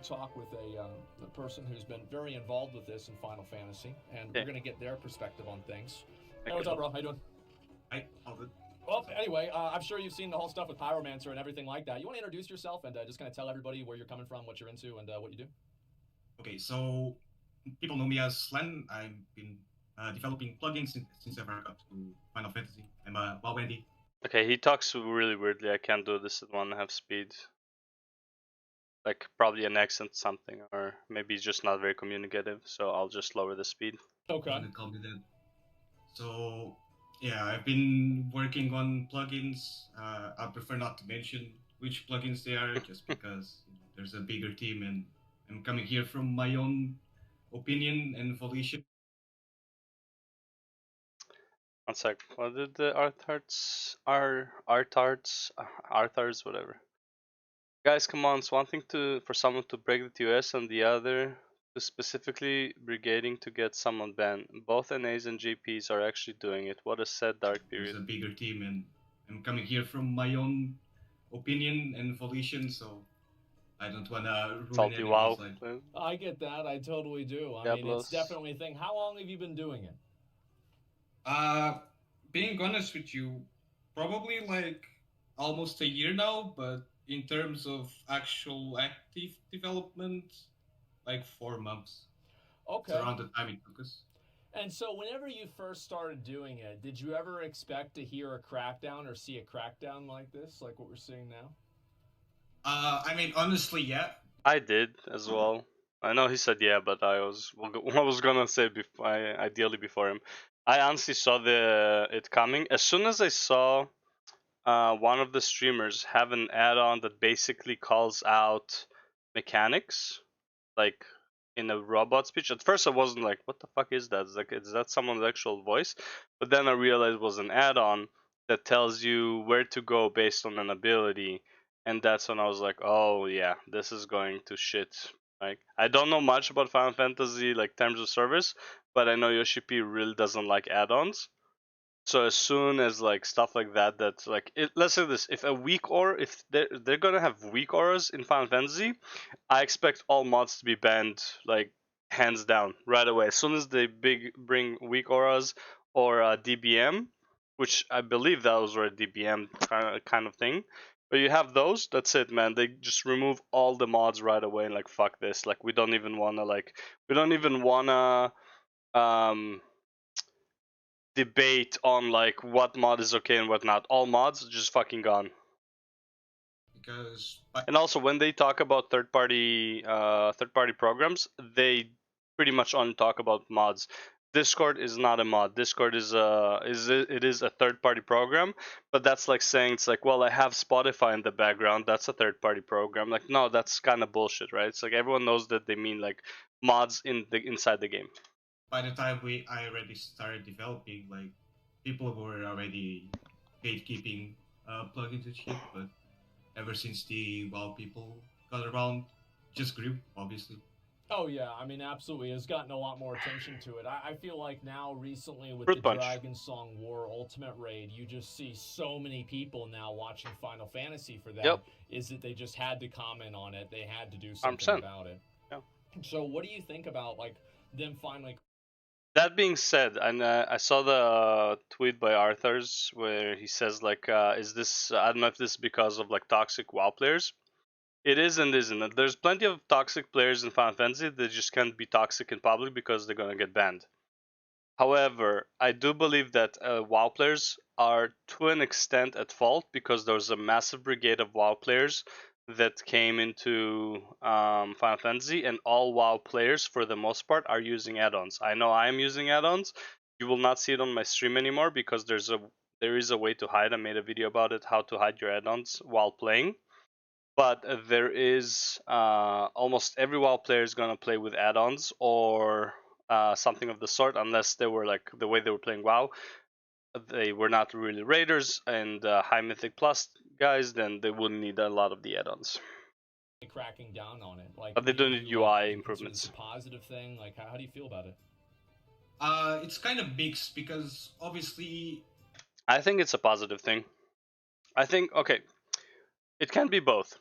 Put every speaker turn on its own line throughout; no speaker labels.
to talk with a person who's been very involved with this in Final Fantasy, and
Yeah.
we're going to get their perspective on things. Hey,
Okay.
what's up, bro? How you doing?
Hi, all good.
Well, anyway, I'm sure you've seen the whole stuff with Pyromancer and everything like that. You want to introduce yourself and just kind of tell everybody where you're coming from, what you're into, and what you do?
Okay, so people know me as Len. I've been developing plugins since I got to Final Fantasy. I'm a WoW Andy.
Okay, he talks really weirdly. I can't do this at 1.5 speed. Like probably an accent something, or maybe he's just not very communicative. So I'll just lower the speed.
Okay.
You can call me that. So yeah, I've been working on plugins. I prefer not to mention which plugins they are, just because there's a bigger team, and I'm coming here from my own opinion and volition.
One sec. What did the Arthards, whatever. Guys, come on! It's one thing for someone to break the TOS, and the other to specifically brigading to get someone banned. Both NAs and GPs are actually doing it. What a sad dark period.
There's a bigger team, and I'm coming here from my own opinion and volition, so I don't want to ruin
Salty WoW.
anyone's life.
I get that. I totally do. I mean,
Diablos.
it's definitely a thing. How long have you been doing it?
Being honest with you, probably like almost a year now, but in terms of actual active development, like 4 months.
Okay.
It's around the time it took us.
And so, whenever you first started doing it, did you ever expect to hear a crackdown or see a crackdown like this, like what we're seeing now?
I mean, honestly, yeah.
I did as well. I know he said yeah, but I was gonna say ideally before him. I honestly saw it coming as soon as I saw one of the streamers have an add-on that basically calls out mechanics, like in a robot speech. At first, I wasn't like, "What the fuck is that?" It's like, is that someone's actual voice? But then I realized it was an add-on that tells you where to go based on an ability, and that's when I was like, "Oh yeah, this is going to shit." Like, I don't know much about Final Fantasy like terms of service, but I know Yoshi P really doesn't like add-ons. So as soon as like stuff like that, that's like let's say this: if a weak aura, if they're gonna have weak auras in Final Fantasy, I expect all mods to be banned, like hands down, right away. As soon as they bring weak auras or DBM, which I believe that was already DBM kind of thing. But you have those, that's it, man. They just remove all the mods right away and like fuck this. Like we don't even wanna debate on like what mod is okay and what not. All mods just fucking gone.
Because
And also when they talk about third party programs, they pretty much only talk about mods. Discord is not a mod. Discord is a third party program, but that's like saying it's like, well, I have Spotify in the background. That's a third party program. Like, no, that's kind of bullshit, right? It's like everyone knows that they mean like mods inside the game.
by the time I already started developing, like people were already gatekeeping plugins and shit, but ever since the WoW people got around, just grew, obviously.
Oh yeah, I mean absolutely. It's gotten a lot more attention to it. I feel like now recently with
Fruit
the
Punch.
Dragon Song War Ultimate Raid, you just see so many people now watching Final Fantasy for that.
Yep.
Is that they just had to comment on it. They had to do something
100%.
about it.
Yeah.
So what do you think about like them finally?
That being said, and I saw the tweet by Arthur's where he says like, "Is this? I don't know if this is because of like toxic WoW players. It is and isn't. There's plenty of toxic players in Final Fantasy that just can't be toxic in public because they're gonna get banned. However, I do believe that WoW players are to an extent at fault because there's a massive brigade of WoW players that came into Final Fantasy, and all WoW players, for the most part, are using add-ons. I know I am using add-ons. You will not see it on my stream anymore because there is a way to hide. I made a video about it, how to hide your add-ons while playing. But there is almost every WoW player is gonna play with add-ons or something of the sort, unless they were like the way they were playing WoW. They were not really raiders and high mythic plus guys, then they wouldn't need a lot of the add-ons.
Cracking down on it, like
But they do need UI improvements.
It's a positive thing. Like, how do you feel about it?
It's kind of mixed because obviously,
I think it's a positive thing. I think okay, it can be both.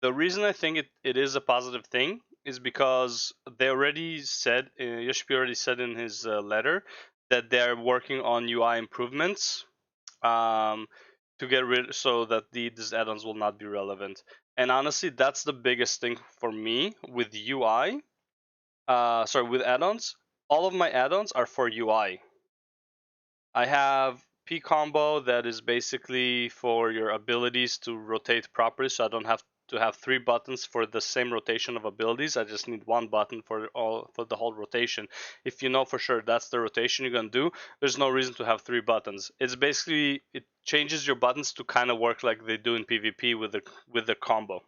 The reason I think it is a positive thing is because they already said, Yoshpi already said in his letter that they're working on UI improvements to get rid so that these add-ons will not be relevant. And honestly, that's the biggest thing for me with UI. With add-ons. All of my add-ons are for UI. I have P combo that is basically for your abilities to rotate properly, so I don't have to have 3 buttons for the same rotation of abilities. I just need 1 button for the whole rotation. If you know for sure that's the rotation you're gonna do, there's no reason to have 3 buttons. It's basically, it changes your buttons to kind of work like they do in PvP with the combo.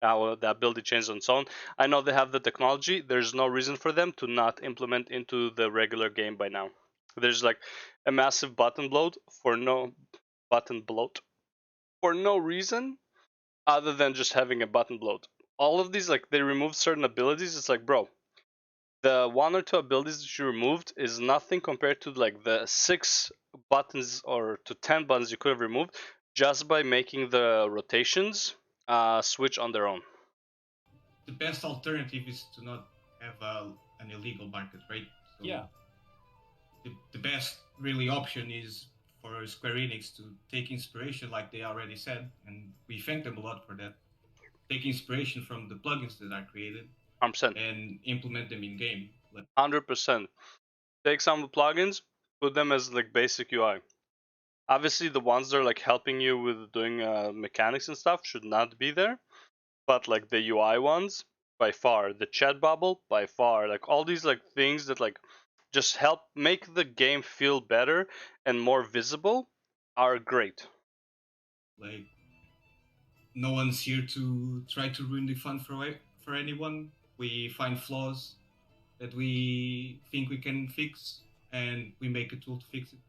The ability changes on its own. I know they have the technology. There's no reason for them to not implement into the regular game by now. There's like a massive button bloat for no reason other than just having a button bloat. All of these, like, they removed certain abilities. It's like, bro, the 1 or 2 abilities that you removed is nothing compared to like the 6 buttons or to 10 buttons you could have removed just by making the rotations switch on their own.
The best alternative is to not have an illegal market, right? So
Yeah.
The best really option is for Square Enix to take inspiration, like they already said, and we thank them a lot for that. Take inspiration from the plugins that are created
100%.
and implement them in game.
100%. Take some of the plugins, put them as like basic UI. Obviously, the ones that are like helping you with doing mechanics and stuff should not be there, but like the UI ones, by far, the chat bubble, by far, like all these like things that like just help make the game feel better and more visible are great.
Like, no one's here to try to ruin the fun for anyone. We find flaws that we think we can fix, and we make a tool to fix it.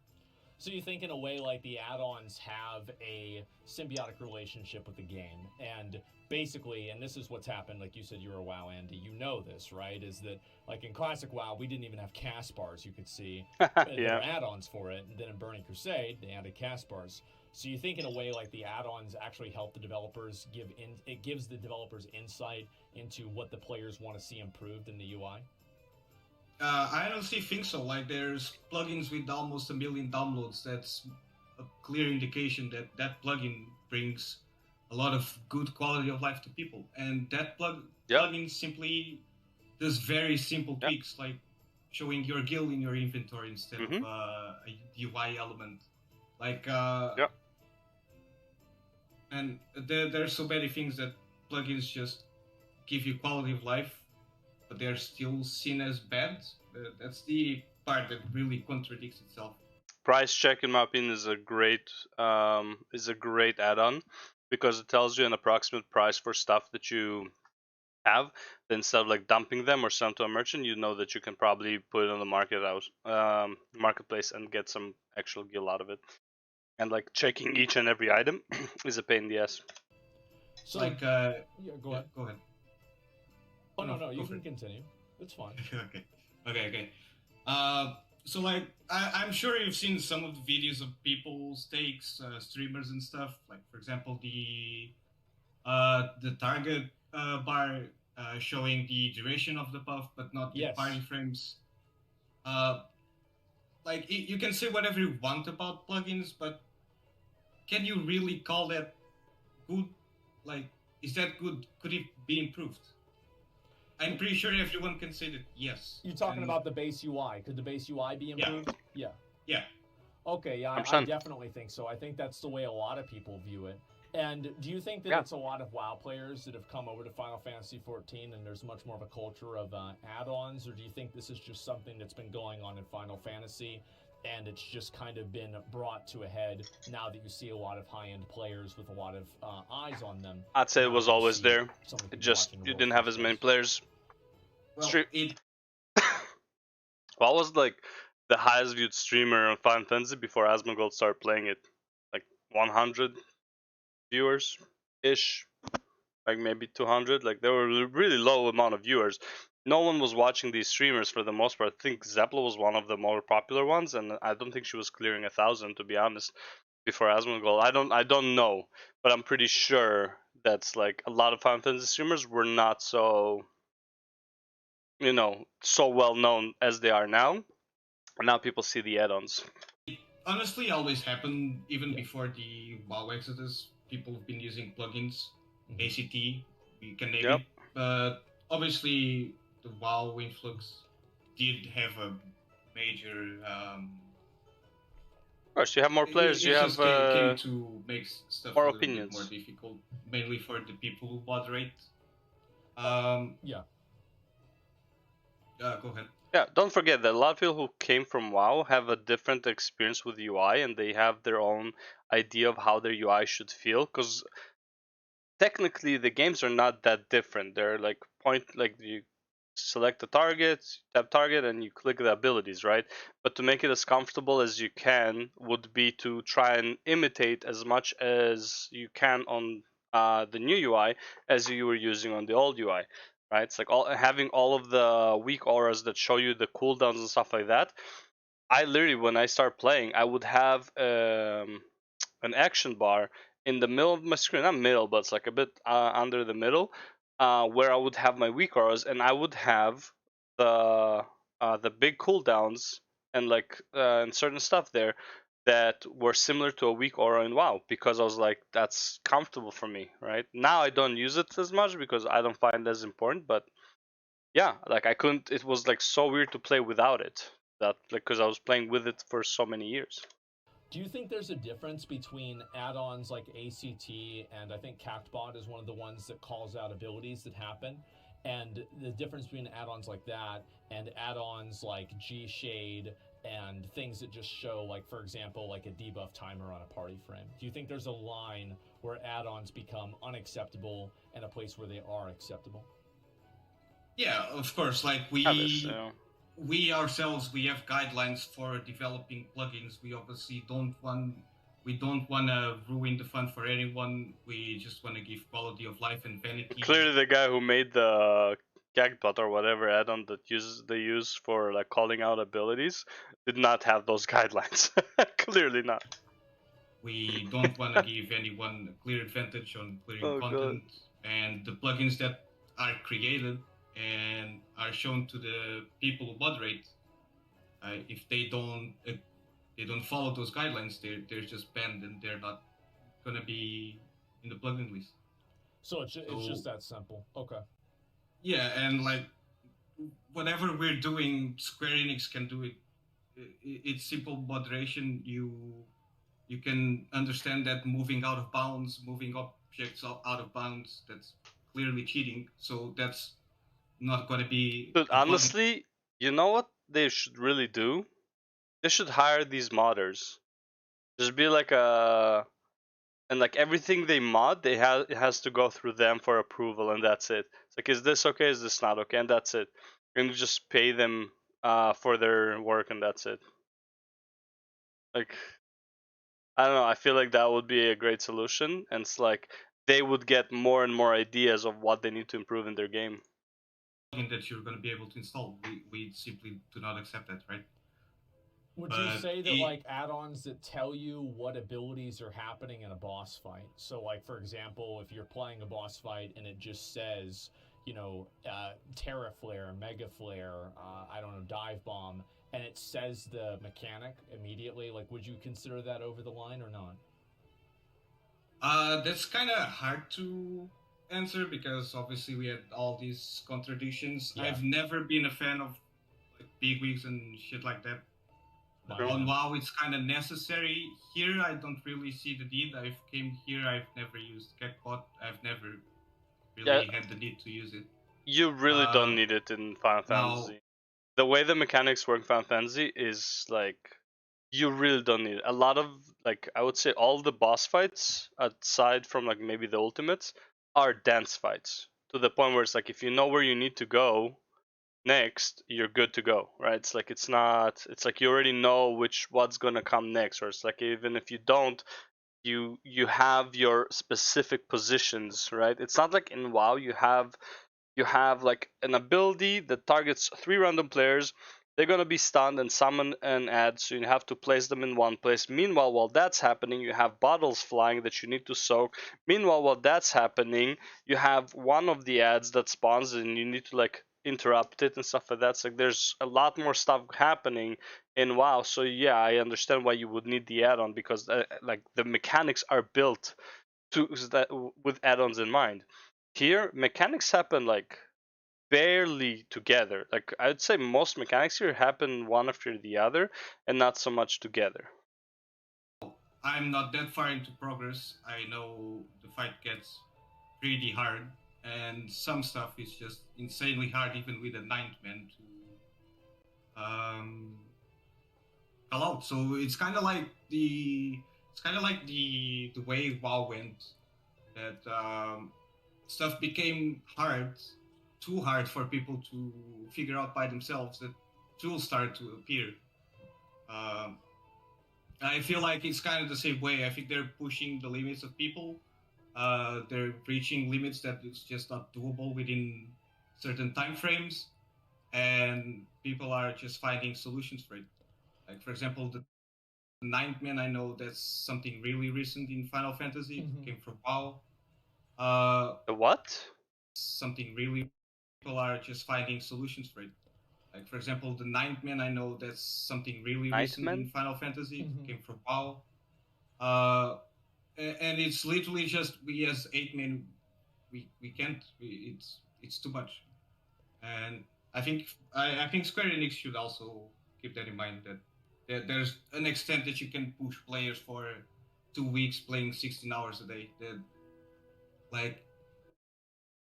So you think in a way like the add-ons have a symbiotic relationship with the game, and basically, and this is what's happened, like you said, you're a WoW Andy, you know this, right? Is that like in classic WoW, we didn't even have cast bars, you could see. There are add-ons for it, and then in Burning Crusade, they added cast bars. So you think in a way like the add-ons actually help the developers it gives the developers insight into what the players want to see improved in the UI?
I honestly think so. Like, there's plugins with almost 1 million downloads. That's a clear indication that that plugin brings a lot of good quality of life to people. And that plugin simply does very simple tweaks, like showing your guild in your inventory instead of a UI element. Like, and there's so many things that plugins just give you quality of life, but they're still seen as bad. That's the part that really contradicts itself.
Price check, in my opinion, is a great add-on because it tells you an approximate price for stuff that you have. Then instead of like dumping them or selling to a merchant, you know that you can probably put it on the marketplace and get some actual gil out of it. And like checking each and every item is a pain in the ass.
So, like,
go ahead.
Go ahead.
Oh no, you can continue. It's fine.
Okay. So like, I'm sure you've seen some of the videos of people's takes, streamers and stuff. Like, for example, the target bar showing the duration of the buff, but not the party frames. Like, you can say whatever you want about plugins, but can you really call that good? Like, is that good? Could it be improved? I'm pretty sure everyone can say that yes.
You're talking about the base UI. Could the base UI be improved?
Yeah.
Okay, yeah, I definitely think so. I think that's the way a lot of people view it. And do you think that it's a lot of WoW players that have come over to Final Fantasy XIV and there's much more of a culture of add-ons, or do you think this is just something that's been going on in Final Fantasy and it's just kind of been brought to a head now that you see a lot of high-end players with a lot of eyes on them?
I'd say it was always there. It just, you didn't have as many players.
Well,
What was like the highest viewed streamer on Final Fantasy before Asmongold started playing it? Like 100 viewers ish, like maybe 200. Like they were a really low amount of viewers. No one was watching these streamers for the most part. I think Zepla was one of the more popular ones, and I don't think she was clearing 1,000, to be honest, before Asmongold. I don't know, but I'm pretty sure that's like a lot of Final Fantasy streamers were not so, so well known as they are now. And now people see the add-ons.
It honestly always happened even
Yeah.
before the WoW Exodus. People have been using plugins,
Mhm.
ACT, you can name
Yep.
it. But obviously, the WoW influx did have a major.
Of course, you have more players.
It
You have
just came to make stuff
more
a little bit more
opinions.
difficult, mainly for the people who moderate.
Yeah.
Go ahead.
Yeah, don't forget that a lot of people who came from WoW have a different experience with UI, and they have their own idea of how their UI should feel. Because technically, the games are not that different. They're like you select the target, tap target, and you click the abilities, right? But to make it as comfortable as you can would be to try and imitate as much as you can on the new UI as you were using on the old UI, right? It's like having all of the weak auras that show you the cooldowns and stuff like that. I literally, when I start playing, I would have an action bar in the middle of my screen, not middle, but it's like a bit under the middle, where I would have my weak auras, and I would have the big cooldowns and and certain stuff there that were similar to a weak aura in WoW, because I was like, that's comfortable for me, right? Now I don't use it as much because I don't find it as important, but yeah, like I couldn't. It was like so weird to play without it. That like because I was playing with it for so many years.
Do you think there's a difference between add-ons like ACT and I think CactBot is one of the ones that calls out abilities that happen, and the difference between add-ons like that and add-ons like G-Shade and things that just show, like, for example, like a debuff timer on a party frame? Do you think there's a line where add-ons become unacceptable and a place where they are acceptable?
Yeah, of course. Like we ourselves, we have guidelines for developing plugins. We obviously don't want to ruin the fun for anyone. We just want to give quality of life and vanity.
Clearly, the guy who made the Gagbot or whatever add-on that they use for like calling out abilities did not have those guidelines. Clearly not.
We don't want to give anyone a clear advantage on clearing content, and the plugins that are created and are shown to the people who moderate, if they don't follow those guidelines, they're just banned and they're not gonna be in the plugin list.
So it's just that simple. Okay.
Yeah, and like whatever we're doing, Square Enix can do it. It's simple moderation. You can understand that moving out of bounds, moving objects out of bounds, that's clearly cheating. So that's not going to be.
But honestly, you know what they should really do? They should hire these modders. Just be like and like everything they mod, it has to go through them for approval, and that's it. It's like, is this okay? Is this not okay? And that's it. And you just pay them for their work, and that's it. Like, I don't know. I feel like that would be a great solution, and it's like they would get more and more ideas of what they need to improve in their game.
That you're going to be able to install. We simply do not accept that, right?
Would you say that like add-ons that tell you what abilities are happening in a boss fight? So like, for example, if you're playing a boss fight and it just says, Terra Flare, Mega Flare, I don't know, Dive Bomb, and it says the mechanic immediately, like, would you consider that over the line or not?
That's kind of hard to answer because obviously we had all these contradictions. Yeah. I've never been a fan of like big wigs and shit like that. On WoW, it's kind of necessary. Here, I don't really see the need. I've came here. I've never used Catbot. I've never really had the need to use it.
You really don't need it in Final Fantasy. The way the mechanics work in Final Fantasy is like you really don't need it. A lot of like I would say all the boss fights, aside from like maybe the ultimates, are dance fights. To the point where it's like if you know where you need to go next, you're good to go, right? It's like it's like you already know what's gonna come next, or it's like even if you don't, you have your specific positions, right? It's not like in WoW you have like an ability that targets 3 random players, they're gonna be stunned and summon an ad, so you have to place them in one place. Meanwhile, while that's happening, you have bottles flying that you need to soak. Meanwhile, while that's happening, you have one of the ads that spawns and you need to like interrupt it and stuff like that. So like, there's a lot more stuff happening in WoW. So yeah, I understand why you would need the add-on, because like the mechanics are built to that with add-ons in mind. Here, mechanics happen like barely together. Like I'd say most mechanics here happen one after the other and not so much together.
I'm not that far into progress. I know the fight gets pretty hard, and some stuff is just insanely hard, even with a ninth man to call out. So it's kind of like the way WoW went, that stuff became hard, too hard for people to figure out by themselves. That tools started to appear. Um, I feel like it's kind of the same way. I think they're pushing the limits of people. They're reaching limits that it's just not doable within certain time frames, and people are just finding solutions for it. Like, for example, the ninth man, I know that's something really recent in Final Fantasy. It came from WoW.
The what?
Something really, people are just finding solutions for it. Like, for example, the ninth man, I know that's something really recent in Final Fantasy. It came from WoW. And it's literally just we as 8 men, we can't. It's too much. And I think Square Enix should also keep that in mind, that there's an extent that you can push players for 2 weeks playing 16 hours a day. That, like,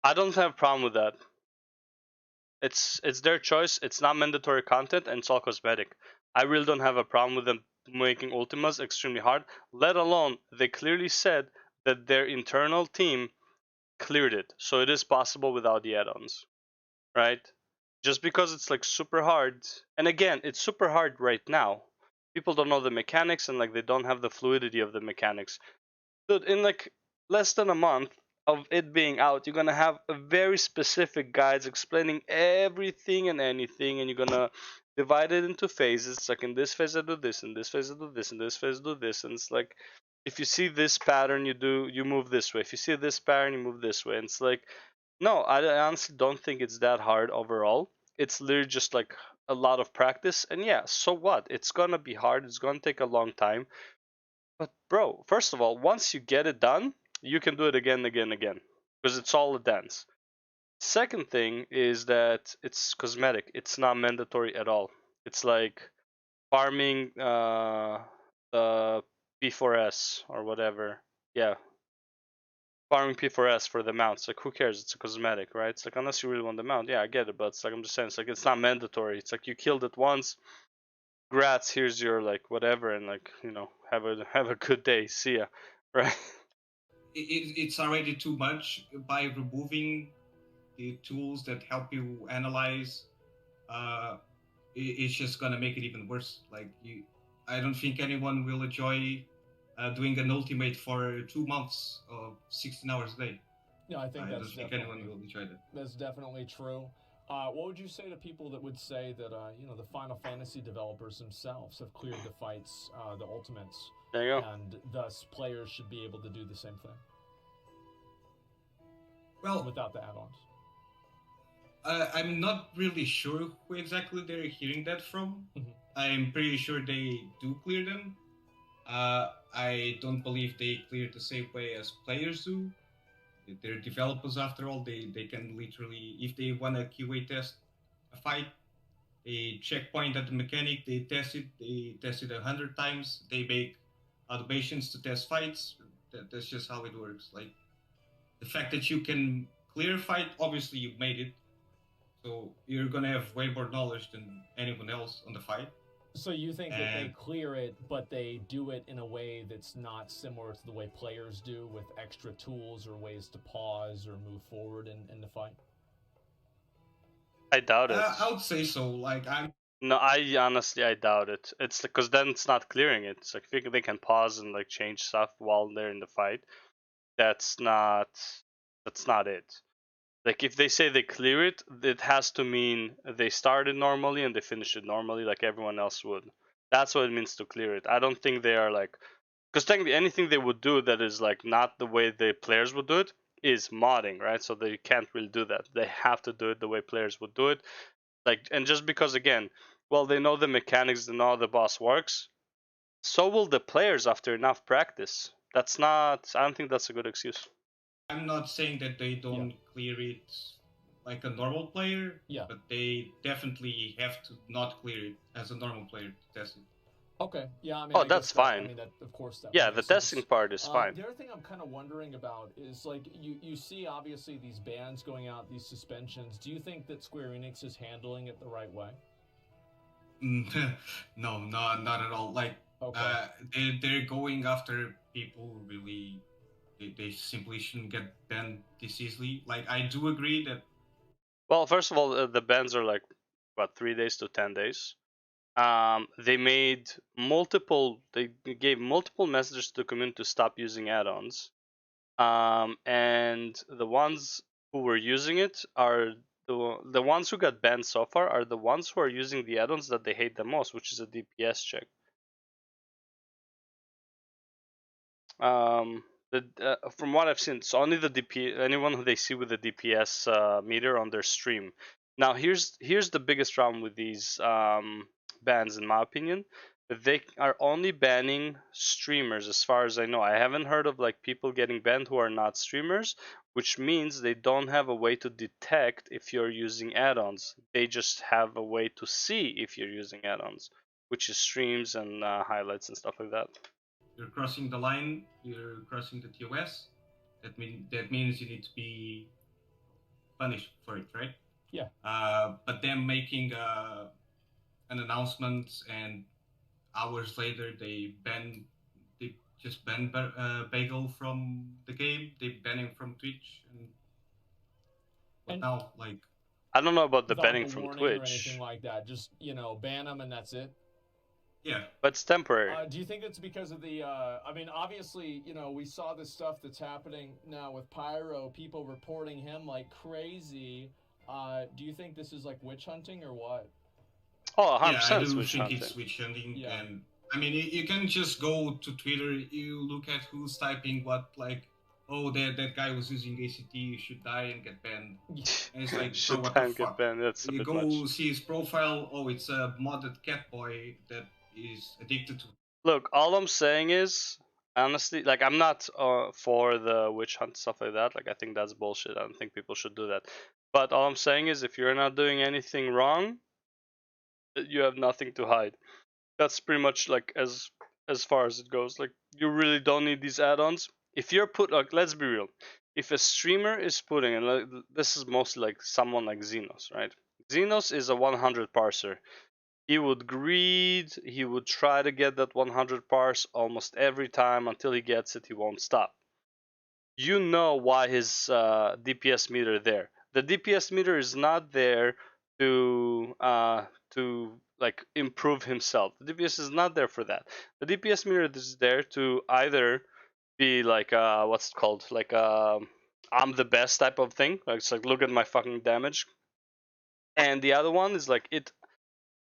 I don't have a problem with that. It's their choice. It's not mandatory content and it's all cosmetic. I really don't have a problem with them making Ultimas extremely hard, let alone they clearly said that their internal team cleared it. So it is possible without the add-ons, right? Just because it's like super hard, and again, it's super hard right now. People don't know the mechanics and like they don't have the fluidity of the mechanics. Dude, in like less than a month of it being out, you're gonna have a very specific guides explaining everything and anything, and you're gonna divide it into phases. It's like in this phase I do this, in this phase I do this, in this phase I do this, and it's like if you see this pattern, you move this way. If you see this pattern, you move this way. And it's like, no, I honestly don't think it's that hard overall. It's literally just like a lot of practice, and yeah, so what? It's gonna be hard. It's gonna take a long time. But bro, first of all, once you get it done, you can do it again, again, again, because it's all a dance. Second thing is that it's cosmetic. It's not mandatory at all. It's like farming the P4S or whatever. Yeah, farming P4S for the mounts. Like, who cares? It's a cosmetic, right? It's like, unless you really want the mount, yeah, I get it. But it's like, I'm just saying, it's like, it's not mandatory. It's like you killed it once. Grats, here's your like whatever, and like, you know, have a good day. See ya, right?
it's already too much by removing the tools that help you analyze. It's just gonna make it even worse. Like, I don't think anyone will enjoy doing an ultimate for 2 months of 16 hours a day.
No, I think
I
that's
don't think
definitely,
anyone will enjoy that.
that's definitely true. What would you say to people that would say that the Final Fantasy developers themselves have cleared the fights, the ultimates,
There you go.
and thus players should be able to do the same thing
Well,
without the add-ons?
I'm not really sure who exactly they're hearing that from. I'm pretty sure they do clear them. I don't believe they clear the same way as players do. They're developers after all. They can literally, if they want to QA test a fight, they checkpoint at the mechanic, they test it 100 times, they make automations to test fights. That's just how it works. Like, the fact that you can clear a fight, obviously you've made it, so you're gonna have way more knowledge than anyone else on the fight.
So you think that they clear it, but they do it in a way that's not similar to the way players do, with extra tools or ways to pause or move forward in the fight?
I doubt it.
I would say so. Like,
No, I honestly I doubt it. It's because then it's not clearing it. It's like if they can pause and like change stuff while they're in the fight. That's not it. Like if they say they clear it, it has to mean they started normally and they finished it normally, like everyone else would. That's what it means to clear it. I don't think they are like, because technically anything they would do that is like not the way the players would do it is modding, right? So they can't really do that. They have to do it the way players would do it. Like, and just because again, well, they know the mechanics, they know how the boss works, so will the players after enough practice. That's not. I don't think that's a good excuse.
I'm not saying that they don't clear it like a normal player, but they definitely have to not clear it as a normal player to test it.
Okay, yeah, I mean, I
that's
guess that,
fine.
I mean, that of course that.
Yeah,
would
the
make
testing
sense.
part is fine.
The other thing I'm kind of wondering about is like you see obviously these bans going out, these suspensions. Do you think that Square Enix is handling it the right way?
No, not at all. Like, they're going after people who really they simply shouldn't get banned this easily. Like, I do agree that.
Well, first of all, the bans are like what 3 days to 10 days. They made multiple. They gave multiple messages to the community to stop using add-ons. And the ones who were using it are the ones who got banned so far are the ones who are using the add-ons that they hate the most, which is a DPS check. From what I've seen, it's only the anyone who they see with the DPS meter on their stream. Now here's the biggest problem with these bans, in my opinion. They are only banning streamers, as far as I know. I haven't heard of like people getting banned who are not streamers, which means they don't have a way to detect if you're using add-ons. They just have a way to see if you're using add-ons, which is streams and highlights and stuff like that.
You're crossing the line, you're crossing the TOS. That means you need to be punished for it, right?
Yeah.
But them making an announcement and hours later they just ban Bagel from the game. They ban him from Twitch, and now like.
I don't know about the
without
banning
the
from
warning
Twitch
or anything like that. Just ban them and that's it.
Yeah,
but it's temporary.
Do you think it's because of the? I mean, obviously, we saw this stuff that's happening now with Pyro. People reporting him like crazy. Do you think this is like witch hunting or what?
Oh, 100%
yeah, I do
witch
think
hunting.
it's witch hunting, and I mean, you can just go to Twitter. You look at who's typing what, like, oh, that guy was using ACT, you should die and get banned. And it's like, bro, what the fuck?
That's
you
a bit
go
much.
See his profile. Oh, it's a modded cat boy that is addicted to.
Look, all I'm saying is, honestly, like I'm not for the witch hunt stuff like that. Like I think that's bullshit. I don't think people should do that. But all I'm saying is, if you're not doing anything wrong, you have nothing to hide. That's pretty much like as far as it goes. Like you really don't need these add-ons. If you're let's be real. If a streamer is putting, and this is mostly like someone like Xenos, right? Xenos is a 100 parser. He would greed, he would try to get that 100 parse almost every time. Until he gets it, he won't stop. You know why his DPS meter there. The DPS meter is not there to like improve himself. The DPS is not there for that. The DPS meter is there to either be like what's it called, like I'm the best type of thing. Like it's like look at my fucking damage. And the other one is like it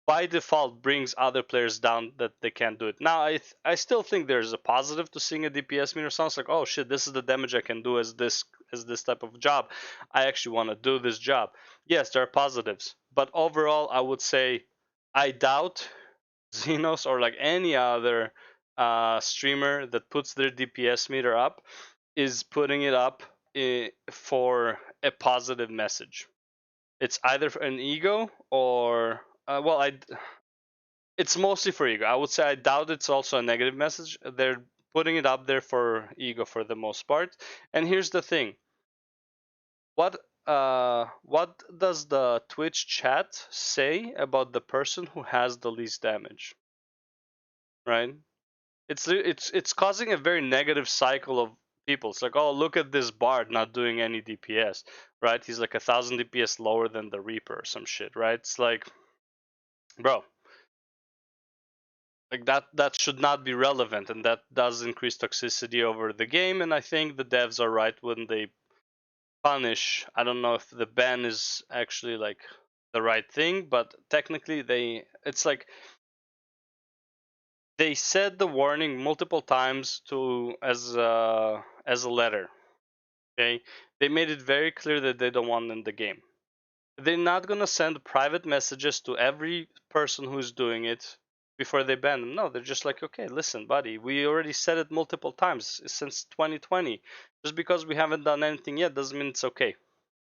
by default brings other players down that they can't do it. Now I still think there's a positive to seeing a DPS meter. Sounds like, oh shit, this is the damage I can do as this type of job. I actually want to do this job. Yes, there are positives, but overall I would say I doubt Xenos or like any other streamer that puts their DPS meter up is putting it up for a positive message. It's either an ego or it's mostly for ego. I would say I doubt it's also a negative message. They're putting it up there for ego for the most part. And here's the thing. What does the Twitch chat say about the person who has the least damage? Right? It's causing a very negative cycle of people. It's like, oh, look at this bard not doing any DPS, right? He's like 1,000 DPS lower than the Reaper or some shit, right? It's like, bro, like that should not be relevant, and that does increase toxicity over the game. And I think the devs are right when they punish. I don't know if the ban is actually like the right thing, but technically it's like they said the warning multiple times to as a letter. Okay, they made it very clear that they don't want in the game. They're not gonna send private messages to every person who's doing it before they ban them. No, they're just like, okay, listen, buddy, we already said it multiple times since 2020. Just because we haven't done anything yet doesn't mean it's okay,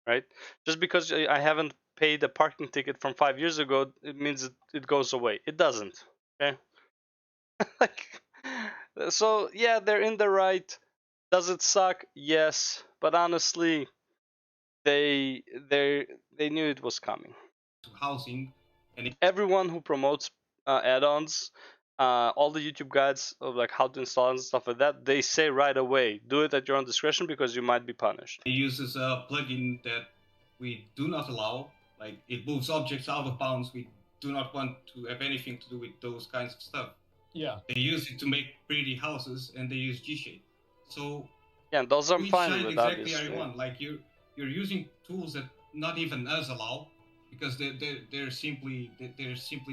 right? Just because I haven't paid a parking ticket from 5 years ago, it means it goes away. It doesn't. Okay. Like, so yeah, they're in the right. Does it suck? Yes, but honestly, they they they knew it was coming.
to housing, and
Everyone who promotes add-ons, all the YouTube guides of like how to install and stuff like that, they say right away, do it at your own discretion because you might be punished.
it uses a plugin that we do not allow. Like it moves objects out of bounds. We do not want to have anything to do with those kinds of stuff.
Yeah.
They use it to make pretty houses, and they use G-Shape. So
yeah, those I'm
which
fine
side
with,
exactly
obviously.
are you on? Like you're using tools that not even us allow, because they're simply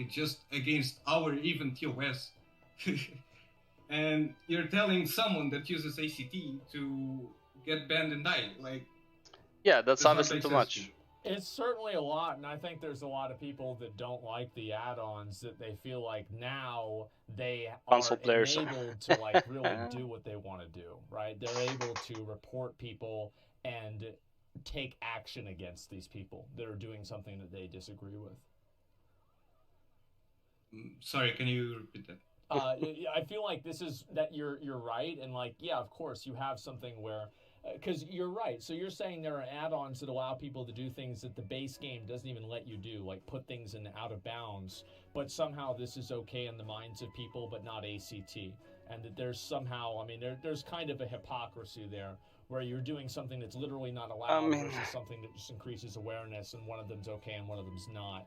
just against our even TOS. And you're telling someone that uses ACT to get banned and die. Like,
yeah, that's
does not
obviously
make
too
sense
much.
to me.
It's certainly a lot, and I think there's a lot of people that don't like the add-ons, that they feel like now they
Console
are
players.
enabled to like really do what they want to do, right? They're able to report people and take action against these people that are doing something that they disagree with.
Sorry, can you repeat that?
I feel like this is that you're right, and like yeah, of course you have something where because you're right. So you're saying there are add-ons that allow people to do things that the base game doesn't even let you do, like put things in out of bounds. But somehow this is okay in the minds of people, but not ACT, and that there's somehow, I mean, there's kind of a hypocrisy there, where you're doing something that's literally not allowed versus something that just increases awareness, and one of them's okay and one of them's not.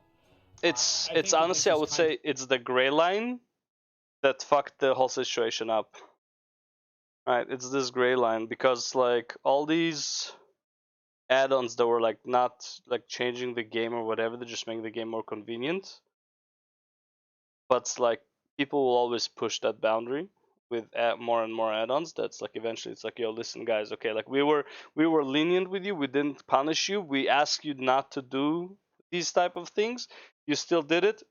It's
I think
honestly, I would say it's the gray line that fucked the whole situation up. Right, it's this gray line because like all these add-ons that were like not like changing the game or whatever, they're just making the game more convenient. But like people will always push that boundary with more and more add-ons. That's like eventually it's like, yo, listen guys, okay, like we were lenient with you, we didn't punish you, we asked you not to do these type of things, you still did it.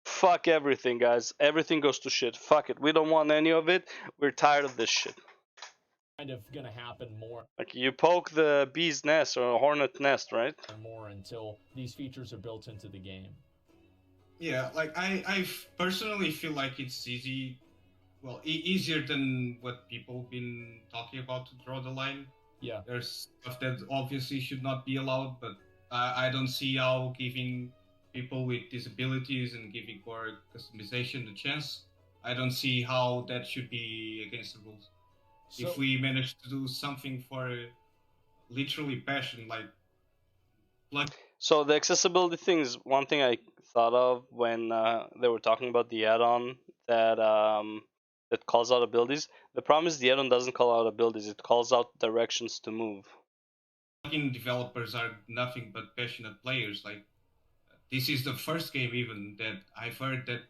Fuck everything, guys. Everything goes to shit. Fuck it. We don't want any of it. We're tired of this shit.
kind of gonna happen more
Like you poke the bee's nest or hornet nest, right?
and more until these features are built into the game.
Yeah, like I personally feel like it's easier than what people been talking about to draw the line.
Yeah.
There's stuff that obviously should not be allowed, but I don't see how giving people with disabilities and giving for customization a chance, I don't see how that should be against the rules.
So,
if we manage to do something for literally passion, like
So the accessibility thing is one thing I thought of when they were talking about the add-on that that calls out abilities. The problem is the add-on doesn't call out abilities; it calls out directions to move.
plugin developers are nothing but passionate players. Like this is the first game even that I've heard that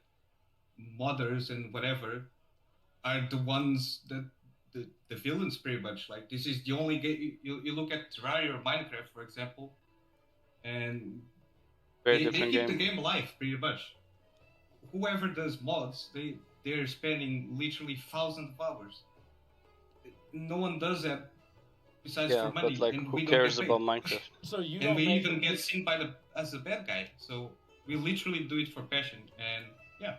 modders and whatever are the ones that the villains pretty much. Like this is the only game you look at Terraria or Minecraft, for example, and
Very
they
different
keep
game.
the game alive pretty much. Whoever does mods, they're spending literally thousands of hours. No one does that besides for money,
but like
and
who
we don't
cares
get paid.
about Minecraft?
So you
And
don't
we
make
even get seen by as a bad guy. So we literally do it for passion, and yeah.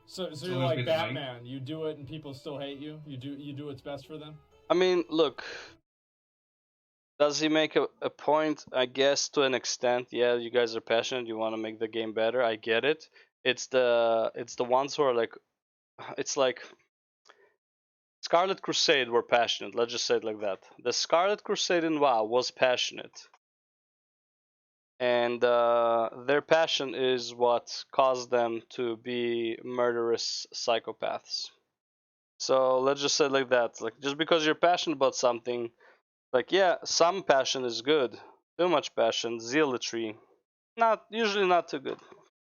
So
It's
you're
always
like
been
Batman. You do it and people still hate you. You do what's best for them.
I mean, look. Does he make a point? I guess to an extent. Yeah, you guys are passionate. You want to make the game better. I get it. It's the ones who are like, it's like Scarlet Crusade were passionate. Let's just say it like that. The Scarlet Crusade in WoW was passionate, and their passion is what caused them to be murderous psychopaths. So let's just say it like that. Like just because you're passionate about something Like, yeah, some passion is good. Too much passion, zealotry, usually not too good.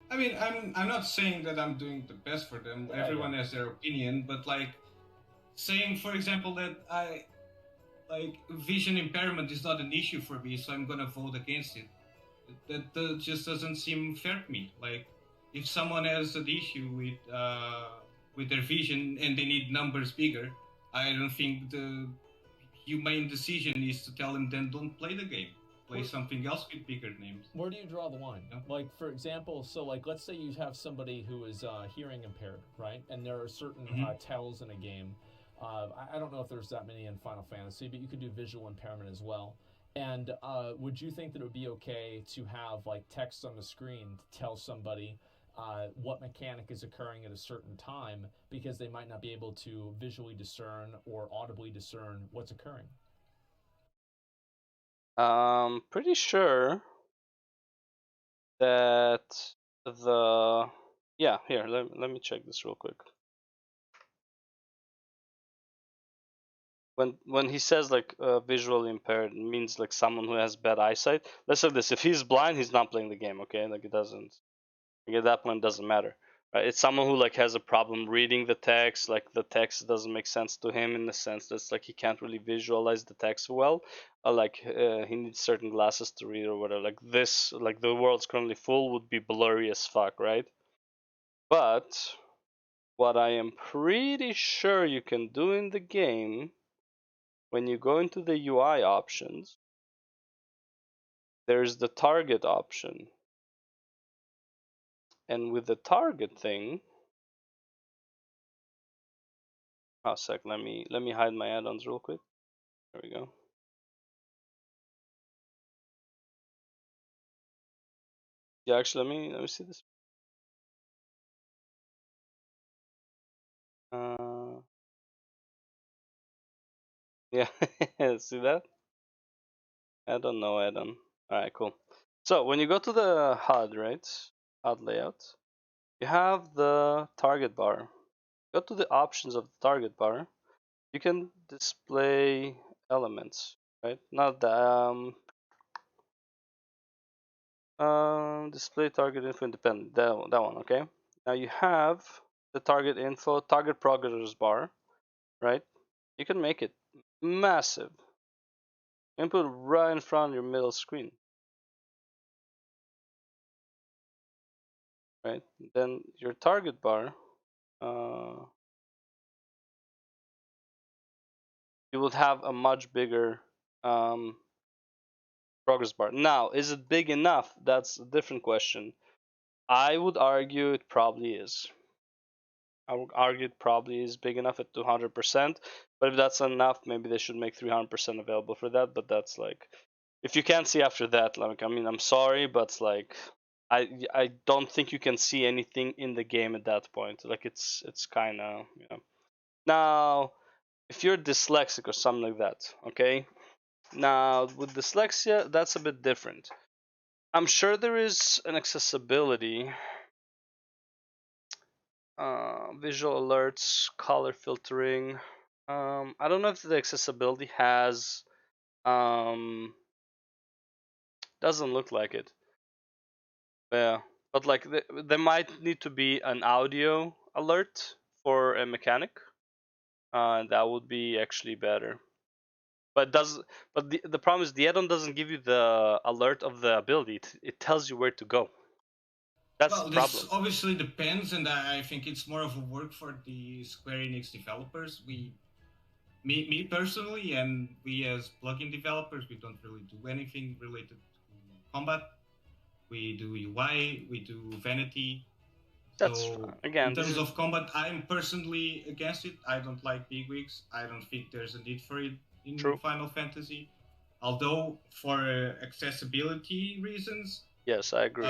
I mean, I'm not saying that I'm doing the best for them.
Yeah,
Everyone has their opinion, but like saying, for example, that I like vision impairment is not an issue for me, so I'm gonna vote against it. That just doesn't seem fair to me. Like, if someone has an issue with their vision and they need numbers bigger, I don't think the humane decision is to tell them then don't play the game. Play something else with bigger names.
Where do you draw the line?
Yeah.
Like, for example, so like, let's say you have somebody who is hearing impaired, right? And there are certain tells in a game. I don't know if there's that many in Final Fantasy, but you could do visual impairment as well. And would you think that it would be okay to have like text on the screen to tell somebody what mechanic is occurring at a certain time because they might not be able to visually discern or audibly discern what's occurring?
Pretty sure that here, let me check this real quick. When he says like visually impaired, it means like someone who has bad eyesight. Let's say this: if he's blind, he's not playing the game. Okay, like it doesn't. Like at that point, it doesn't matter. Right? It's someone who like has a problem reading the text. Like the text doesn't make sense to him in the sense that like he can't really visualize the text well. He needs certain glasses to read or whatever. Like this, like the world's currently full would be blurry as fuck, right? But what I am pretty sure you can do in the game, when you go into the UI options, there's the target option. And with the target thing, oh, sec, let me hide my add-ons real quick. There we go. Yeah, actually, let me see this. Yeah, see that? I don't know add-on. All right, cool. So when you go to the HUD, right? HUD layout, you have the target bar. Go to the options of the target bar. You can display elements, right? Not the display target info independent. That one, okay? Now you have the target info, target progress bar, right? You can make it massive. You can put it right in front of your middle screen, right? Then your target bar, you would have a much bigger progress bar. Now, is it big enough? That's a different question. I would argue it probably is. I would argue it probably is big enough at 200%. But if that's enough, maybe they should make 300% available for that. But that's like, if you can't see after that, like, I mean, I'm sorry, but like, I don't think you can see anything in the game at that point. Like, it's kind of, you know. Now, if you're dyslexic or something like that, okay. Now with dyslexia, that's a bit different. I'm sure there is an accessibility. Visual alerts, color filtering. I don't know if the accessibility has. Doesn't look like it. Yeah, but like there might need to be an audio alert for a mechanic. That would be actually better. But the problem is the add-on doesn't give you the alert of the ability. It tells you where to go. That's the problem.
This obviously depends, and I think it's more of a work for the Square Enix developers. Me personally, and we as plugin developers, we don't really do anything related to combat. We do UI, we do vanity.
That's
So
again,
in terms of combat, I'm personally against it. I don't like bigwigs. I don't think there's a need for it in
True.
Final Fantasy. Although for accessibility reasons,
yes, I agree.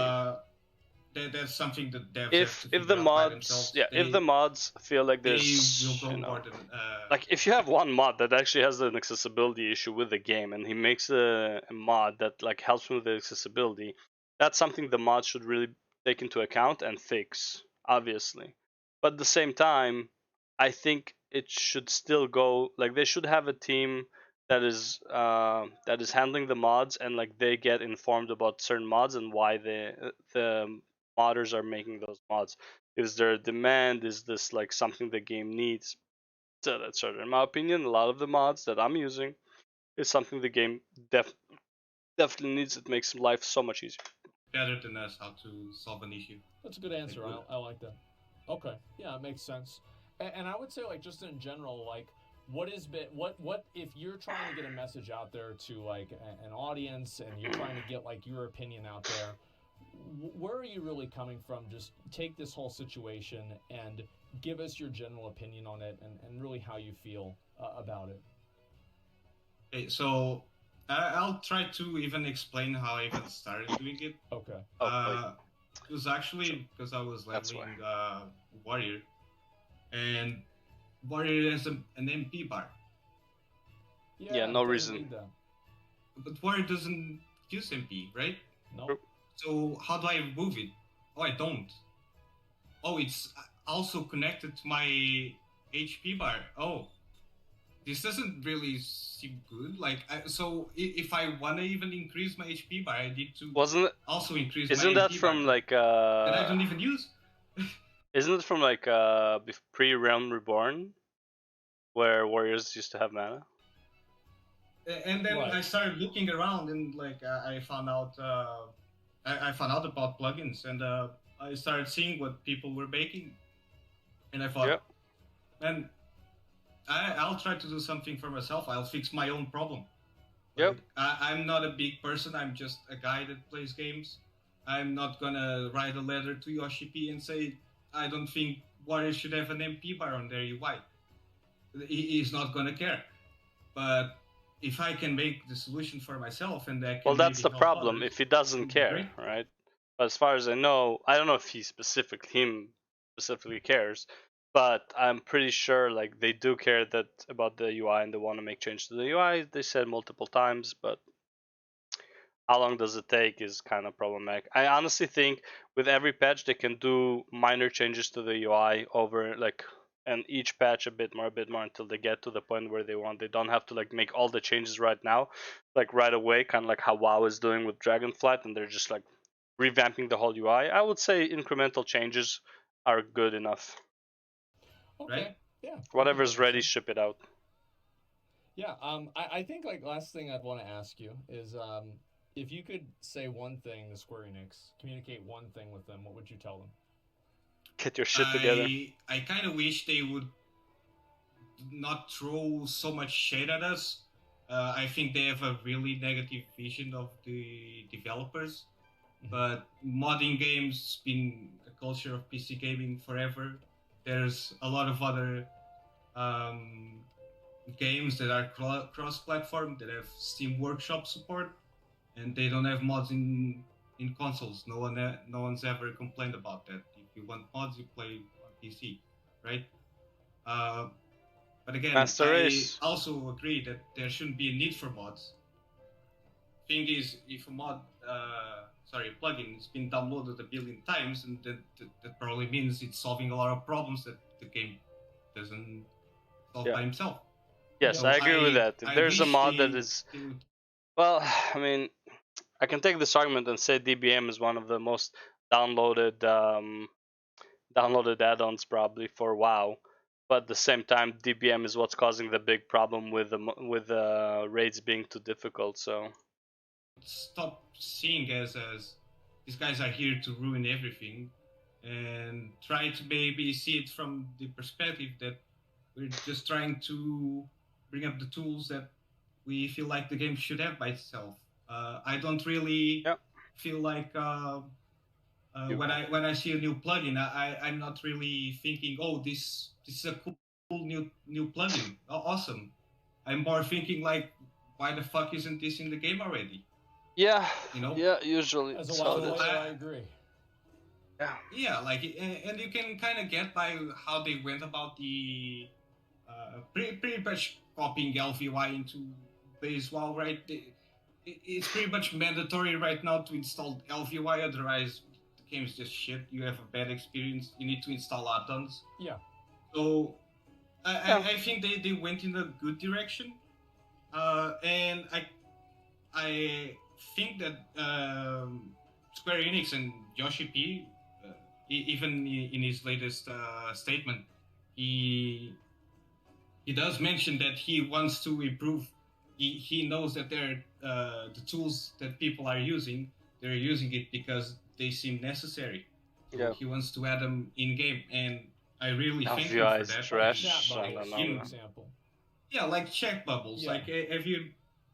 That's something that devs
if
have to
if the
figure out by
mods
themselves.
if the mods feel like
They
there's
will go
you know,
more than
like if you have one mod that actually has an accessibility issue with the game and he makes a mod that like helps with the accessibility, that's something the mod should really take into account and fix, obviously. But at the same time, I think it should still go, like they should have a team that is handling the mods, and like they get informed about certain mods and why the modders are making those mods. Is there a demand? Is this like something the game needs? Etc. In my opinion, a lot of the mods that I'm using is something the game definitely needs. It makes life so much easier.
Better than us how to solve an issue.
That's a good answer. I like that. Okay, yeah, it makes sense. And I would say, like, just in general, like, what if you're trying to get a message out there to like an audience, and you're trying to get like your opinion out there, where are you really coming from? Just take this whole situation and give us your general opinion on it, and really how you feel about it.
Okay, so I'll try to even explain how I even started doing it.
Okay.
It was actually because I was leveling Warrior, and Warrior has an MP bar.
Yeah, no reason.
But Warrior doesn't use MP, right?
No.
So how do I remove it? Oh, I don't. Oh, it's also connected to my HP bar. Oh, this doesn't really seem good. Like, so if I wanna even increase my HP bar, I need to also increase.
Isn't
my
that
MP
from
bar
like
that I don't even use?
Isn't it from like pre-Realm Reborn, where warriors used to have mana?
And then I started looking around, and like I found out I found out about plugins, and I started seeing what people were making, and I thought, man, I'll try to do something for myself. I'll fix my own problem. Like, I'm not a big person. I'm just a guy that plays games. I'm not gonna write a letter to Yoshi P and say I don't think Warriors should have an MP bar on their UI. He's not gonna care. But if I can make the solution for myself, and that can
that's the problem.
others,
if he doesn't care, right? But as far as I know, I don't know if him specifically cares, but I'm pretty sure like they do care about the UI, and they want to make changes to the UI. They said multiple times, but how long does it take is kind of problematic. I honestly think with every patch they can do minor changes to the UI over like, and each patch a bit more until they get to the point where they want. They don't have to like make all the changes right now, like right away, kind of like how WoW is doing with Dragonflight, and they're just like revamping the whole UI. I would say incremental changes are good enough.
Okay.
Right?
Yeah.
Whatever's ready, ship it out.
Yeah. I think like last thing I'd want to ask you is if you could say one thing to Square Enix, communicate one thing with them, what would you tell them?
Get your shit together.
I kind of wish they would not throw so much shade at us. I think they have a really negative vision of the developers. But modding games has been a culture of PC gaming forever. There's a lot of other games that are cross-platform that have Steam Workshop support, and they don't have mods in consoles. No one's ever complained about that. If you want mods, you play on PC, right? But again, I also agree that there shouldn't be a need for mods. Thing is, if a plugin has been downloaded 1 billion times, and that probably means it's solving a lot of problems that the game doesn't solve by himself.
Yes, I agree with that. If there's a mod that is... Well, I mean, I can take this argument and say DBM is one of the most downloaded add-ons probably for WoW, but at the same time, DBM is what's causing the big problem with the raids being too difficult. So
stop seeing as these guys are here to ruin everything, and try to maybe see it from the perspective that we're just trying to bring up the tools that we feel like the game should have by itself. I don't really feel like when I see a new plugin, I'm not really thinking, oh, this is a cool new plugin, awesome. I'm more thinking like, why the fuck isn't this in the game already?
Yeah,
you know.
Yeah, usually.
As a WoW player, I agree.
Yeah. Yeah, like, and you can kind of get by how they went about the pretty much copying LVY into base WoW, right? It's pretty much mandatory right now to install LVY, otherwise the game is just shit. You have a bad experience. You need to install add-ons.
Yeah.
So I think they went in a good direction. And I think that Square Enix and Yoshi P, even in his latest statement, he does mention that he wants to improve. He knows that they're the tools that people are using. They're using it because they seem necessary. So
Yeah.
he wants to add them in game, and I really
Now
thank
view
him for
is
that.
trash.
Chat
I
bubbles,
don't
for
know.
example.
Yeah, like chat bubbles.
Yeah.
Like, have you?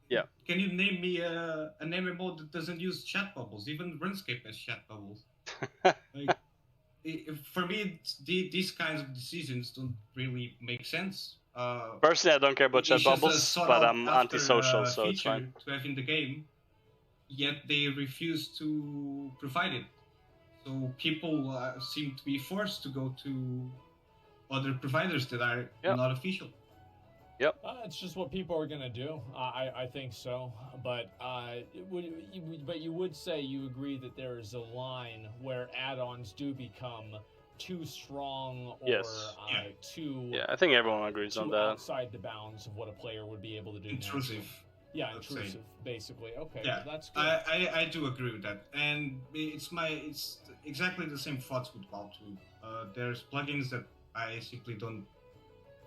Yeah.
Can you name me an MMO that doesn't use chat bubbles? Even RuneScape has chat bubbles. Like, for me, these kinds of decisions don't really make sense.
Personally, I don't care about
It's
chat
just a
bubbles,
sought
but
out
I'm
after
antisocial, so it's
feature
fine.
to have in the game, yet they refuse to provide it. So people seem to be forced to go to other providers that are
Yep.
not official.
Yep.
It's just what people are gonna do. I think so. But you would say you agree that there is a line where add-ons do become too strong or
Yes.
too
Yeah, I think everyone agrees on
too
that.
outside the bounds of what a player would be able to do.
Intrusive.
Naturally. Yeah,
let's
intrusive,
say.
basically. Okay,
Yeah,
well, that's good.
I do agree with that, and it's exactly the same thoughts with WoW 2. There's plugins that I simply don't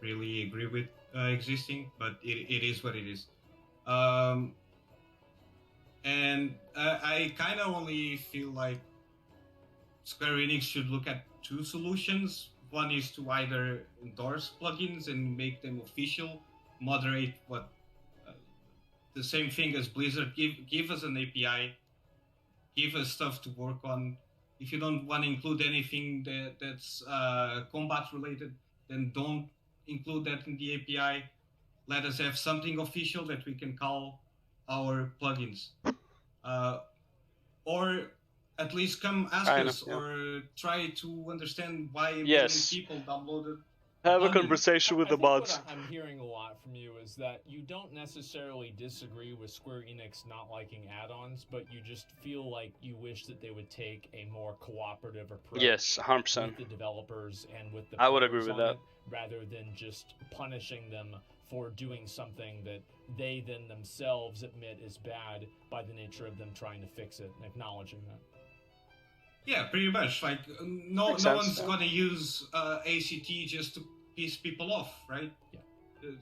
really agree with existing, but it is what it is. And I kind of only feel like Square Enix should look at two solutions. One is to either endorse plugins and make them official, moderate what the same thing as Blizzard. Give us an API, give us stuff to work on. If you don't want to include anything that's combat related, then don't include that in the API. Let us have something official that we can call our plugins. Or at least come ask us,
Yeah.
or try to understand why a
Yes.
million people downloaded.
Have a
plugin.
conversation with
I
the
think
bots.
what I'm hearing a lot from you is that you don't necessarily disagree with Square Enix not liking add-ons, but you just feel like you wish that they would take a more cooperative approach.
Yes, 100%.
With the developers and with the
I would
players
agree with
on
that.
it, rather than just punishing them for doing something that they then themselves admit is bad by the nature of them trying to fix it and acknowledging that.
Yeah, pretty much. Like no
Makes sense,
one's
yeah.
gonna use ACT just to piss people off, right?
Yeah.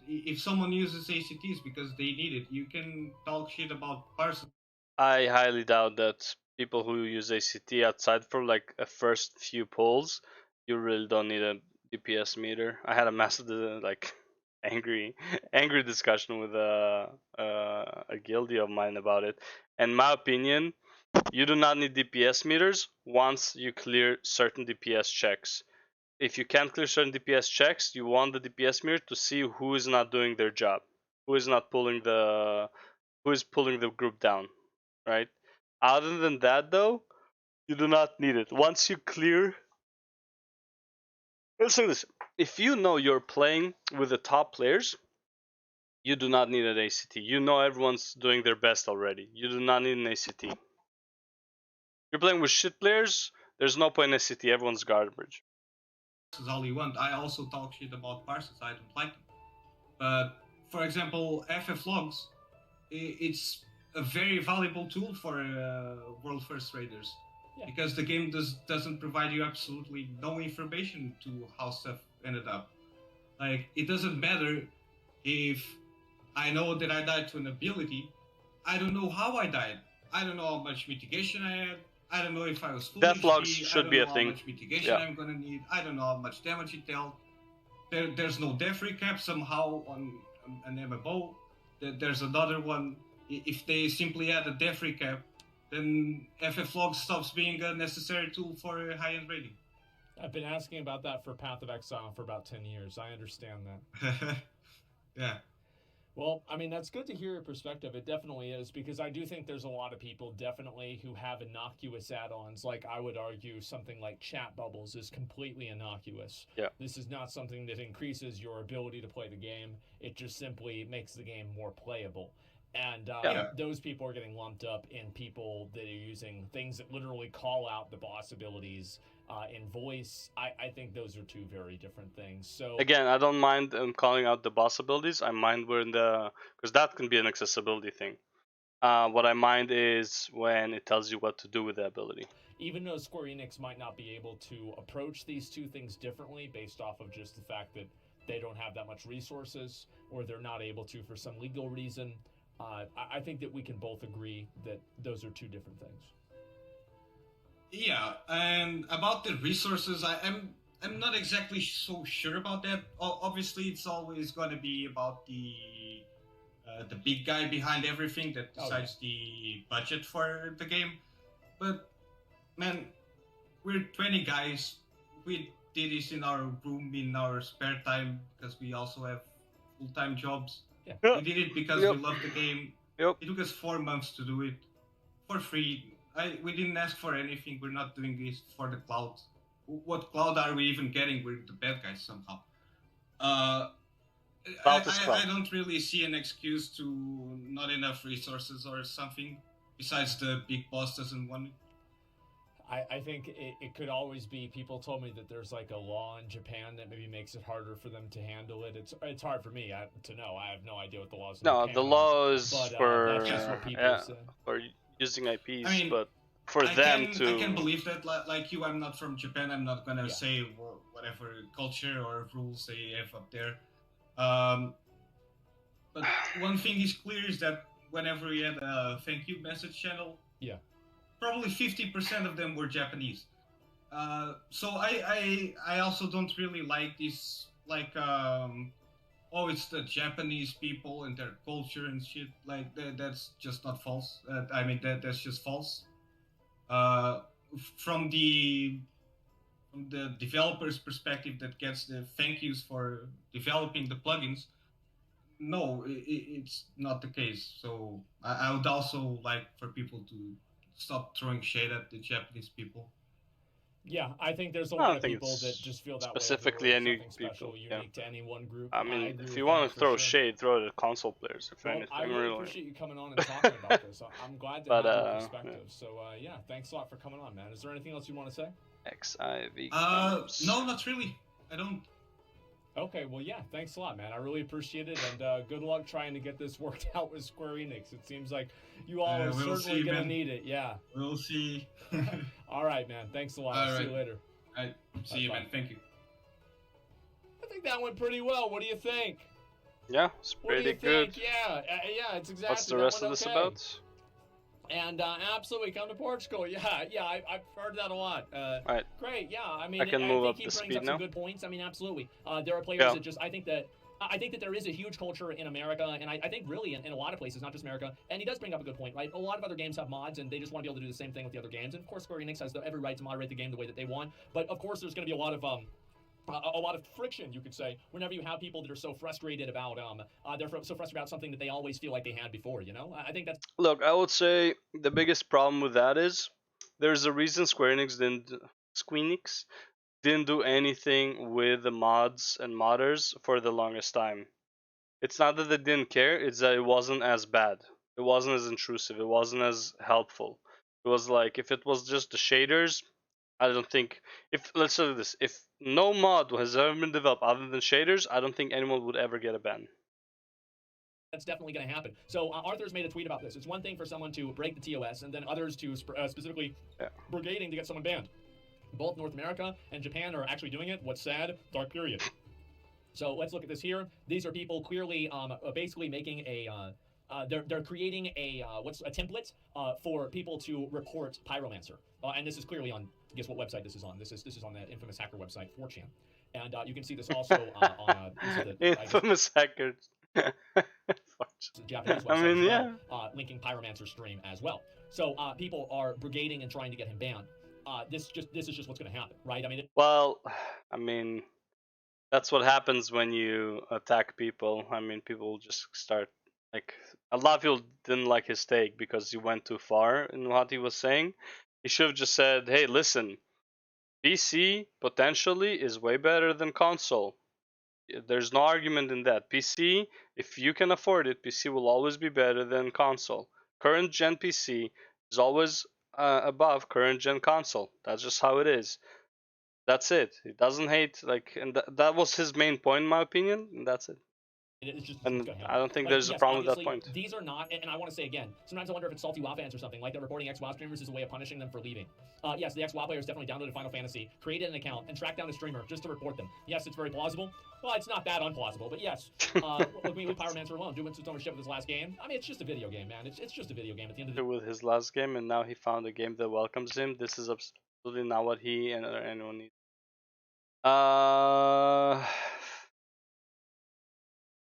If someone uses ACTs because they need it, you can talk shit about parsers.
I highly doubt that people who use ACT outside for like a first few pulls, you really don't need a DPS meter. I had a massive angry discussion with a guildie of mine about it. In my opinion, you do not need DPS meters once you clear certain DPS checks. If you can't clear certain DPS checks, you want the DPS meter to see who is not doing their job, who is pulling the group down, right? Other than that, though, you do not need it. Once you clear, let's say this: if you know you're playing with the top players, you do not need an ACT. You know everyone's doing their best already. You do not need an ACT. You're playing with shit players. There's no point in ACT. Everyone's garbage.
Is all you want. I also talk shit about parsers. I don't like them. But for example, FF logs, it's a very valuable tool for world first raiders. Yeah. Because the game doesn't provide you absolutely no information to how stuff ended up. Like, it doesn't matter if I know that I died to an ability. I don't know how I died. I don't know how much mitigation I had. I don't know if I was full
Death
HP.
logs should be a thing.
How much mitigation I'm gonna need. I don't know how much damage it dealt. There's no death recap somehow on an MMO. There's another one. If they simply add a death recap, then FF log stops being a necessary tool for a high-end rating.
I've been asking about that for Path of Exile for about 10 years. I understand that.
Yeah.
Well, I mean, that's good to hear your perspective. It definitely is, because I do think there's a lot of people definitely who have innocuous add-ons. Like, I would argue something like chat bubbles is completely innocuous.
Yeah.
This is not something that increases your ability to play the game. It just simply makes the game more playable. And
Yeah.
those people are getting lumped up in people that are using things that literally call out the boss abilities in voice. I think those are two very different things. So
Again, I don't mind calling out the boss abilities. I mind when because that can be an accessibility thing. What I mind is when it tells you what to do with the ability.
even though Square Enix might not be able to approach these two things differently based off of just the fact that they don't have that much resources or they're not able to for some legal reason, I think that we can both agree that those are two different things.
Yeah, and about the resources, I'm not exactly so sure about that. Obviously, it's always going to be about the big guy behind everything that decides the budget for the game. But man, we're 20 guys. We did this in our room in our spare time because we also have full-time jobs.
Yeah.
We did it because we love the game.
Yep.
It took us 4 months to do it for free. We didn't ask for anything. We're not doing this for the cloud. What cloud are we even getting? We're the bad guys somehow. I don't really see an excuse to not enough resources or something besides the big boss doesn't want it.
I think it could always be. People told me that there's like a law in Japan that maybe makes it harder for them to handle it. It's hard for me to know. I have no idea what the laws.
No, the law is for
that's just what people say.
For using IPs,
I mean,
but for them to.
I can believe that. Like you, I'm not from Japan. I'm not gonna say whatever culture or rules they have up there. But one thing is clear is that whenever we had a thank you message channel, probably 50% of them were Japanese. So I also don't really like this, like, oh, it's the Japanese people and their culture and shit. Like, that's just not false. I mean, that's just false. From the developer's perspective that gets the thank yous for developing the plugins, no, it's not the case. So I would also like for people to stop throwing shade at the Japanese people.
Yeah, I think there's a lot of people that just feel that
specifically
way.
Any
special,
people,
unique to any one group.
I mean, if you want to throw shade, throw it at console players. If anything,
I really appreciate you coming on and talking about this. I'm glad to have your perspective. So yeah, thanks a lot for coming on, man. Is there anything else you want to say?
FFXIV.
No, not really. I don't.
Okay, well, yeah, thanks a lot, man. I really appreciate it, and good luck trying to get this worked out with Square Enix. It seems like you all are certainly going to need it, yeah.
We'll see.
All right, man. Thanks a lot. I'll see you later.
All right. See you, man. Thank you.
I think that went pretty well. What do you think?
Yeah, it's pretty good.
Yeah, it's exactly.
What's the rest of this about?
And absolutely, come to Portugal. Yeah, I've heard that a lot.
Right.
Great. Yeah, I mean,
I can move up the speed
brings up
now.
some good points. I mean, absolutely. There are players that just. I think that there is a huge culture in America, and I think really in a lot of places, not just America. And he does bring up a good point, right? A lot of other games have mods, and they just want to be able to do the same thing with the other games. And of course, Square Enix has every right to moderate the game the way that they want. But of course, there's going to be a lot of friction, you could say, whenever you have people that are so frustrated about they're so frustrated about something that they always feel like they had before. You know, I think that's.
Look, I would say the biggest problem with that is there's a reason Square Enix didn't do anything with the mods and modders for the longest time. It's not that they didn't care; it's that it wasn't as bad. It wasn't as intrusive. It wasn't as helpful. It was like if it was just the shaders. I don't think let's say this: if no mod has ever been developed other than shaders, I don't think anyone would ever get a ban.
That's definitely going to happen. So Arthur's made a tweet about this. It's one thing for someone to break the TOS, and then others to specifically brigading to get someone banned. Both North America and Japan are actually doing it. What's sad? Dark period. So let's look at this here. These are people clearly basically making a. They're creating a template for people to report Pyromancer, and this is clearly on. Guess what website this is on? This is on the infamous hacker website 4chan, and you can see this also on
infamous hackers.
Japanese website.
I mean, yeah.
Linking Pyromancer's stream as well. So people are brigading and trying to get him banned. This is just what's going to happen, right? I mean.
Well, I mean, that's what happens when you attack people. I mean, people just start. Like, a lot of people didn't like his take because he went too far in what he was saying. He should have just said, hey, listen, PC potentially is way better than console. There's no argument in that. PC, if you can afford it, PC will always be better than console. Current gen PC is always above current gen console. That's just how it is. That's it. He doesn't hate, like, and that was his main point, in my opinion, and that's it.
It's just
And
what's going on.
I don't think
Like,
there's a
yes,
problem with that
obviously,
point.
These are not, and I want to say again, sometimes I wonder if it's salty WoW fans or something, like they're reporting ex-WoW streamers is a way of punishing them for leaving. Yes, the ex-WoW players definitely downloaded Final Fantasy, created an account, and tracked down a streamer just to report them. Yes, it's very plausible. Well, it's not that unplausible, but yes. Look, we Pyromancer alone doing some shit with his last game. I mean, it's just a video game, man. It's just a video game at the end of the day.
With his last game, and now he found a game that welcomes him. This is absolutely not what he and anyone needs.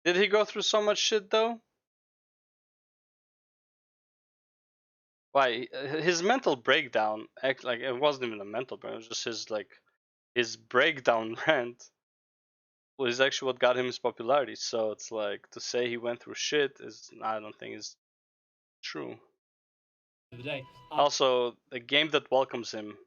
Did he go through so much shit though? Why his mental breakdown? Like it wasn't even a mental breakdown. It was just his breakdown rant was actually what got him his popularity. So it's like to say he went through shit is I don't think is true.
The day.
Also, the game that welcomes him.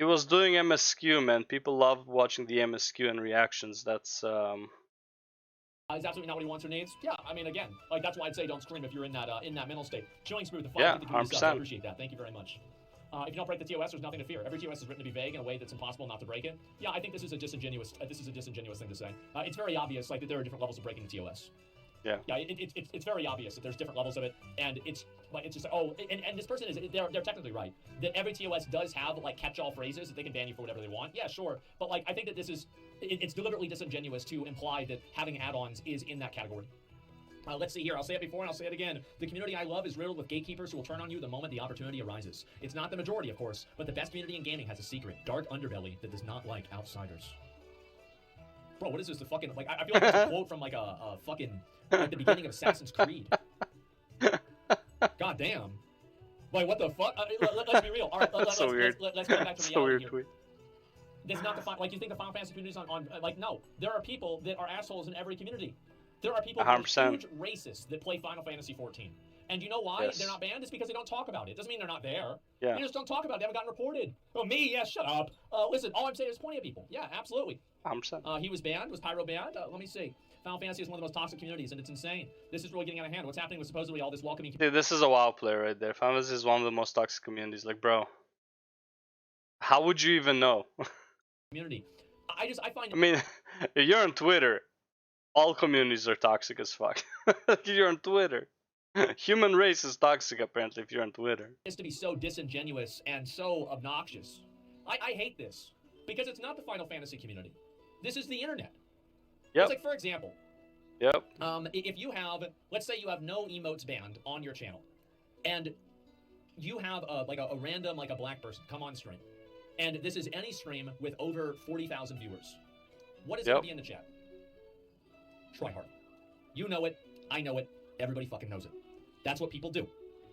He was doing MSQ, man. People love watching the MSQ and reactions. That's
Is absolutely not what he wants or needs. Yeah, I mean, again, like that's why I'd say don't scream if you're in that mental state. Showing Smooth the
Yeah,
100%. I
100%.
appreciate that. Thank you very much. If you don't break the TOS, there's nothing to fear. Every TOS is written to be vague in a way that's impossible not to break it. Yeah, I think this is a disingenuous thing to say. It's very obvious, like that there are different levels of breaking the TOS.
Yeah.
Yeah, it's very obvious that there's different levels of it, and it's just like, oh, and this person is they're technically right that every TOS does have like catch-all phrases that they can ban you for whatever they want. Yeah, sure, but like I think that this is it's deliberately disingenuous to imply that having add-ons is in that category. Let's see here. I'll say it before and I'll say it again. The community I love is riddled with gatekeepers who will turn on you the moment the opportunity arises. It's not the majority, of course, but the best community in gaming has a secret, dark underbelly that does not like outsiders. Bro, what is this? The fucking like? I feel like it's a quote from like a fucking like the beginning of Assassin's Creed. God damn. Like what the fuck? Let's be real. All right, let's come back to
That's a weird
reality here.
tweet.
That's not the like you think the Final Fantasy community is on like no. There are people that are assholes in every community. There are people that are
100%.
huge racists that play Final Fantasy 14. And you know why
Yes.
they're not banned? It's because they don't talk about it. It doesn't mean they're not there.
Yeah.
They just don't talk about it. They haven't gotten reported. Oh, me? Yeah, shut up. Listen, all I'm saying is plenty of people. Yeah, absolutely.
100%.
He was banned. Was Pyro banned? Let me see. Final Fantasy is one of the most toxic communities, and it's insane. This is really getting out of hand. What's happening with supposedly all this welcoming
Dude, this is a WoW player right there. Final Fantasy is one of the most toxic communities. Like, bro, how would you even know?
community. I find
I mean, if you're on Twitter, all communities are toxic as fuck. You're on Twitter. Human race is toxic apparently if you're on Twitter.
this to be so disingenuous and so obnoxious. I hate this because it's not the Final Fantasy community. This is the internet.
Yep.
It's like, for example,
Yep.
if you have, let's say you have no emotes banned on your channel, and you have a random like a black person come on stream, and this is any stream with over 40,000 viewers. What is going to be in the chat? Try hard. You know it. I know it. Everybody fucking knows it. That's what people do.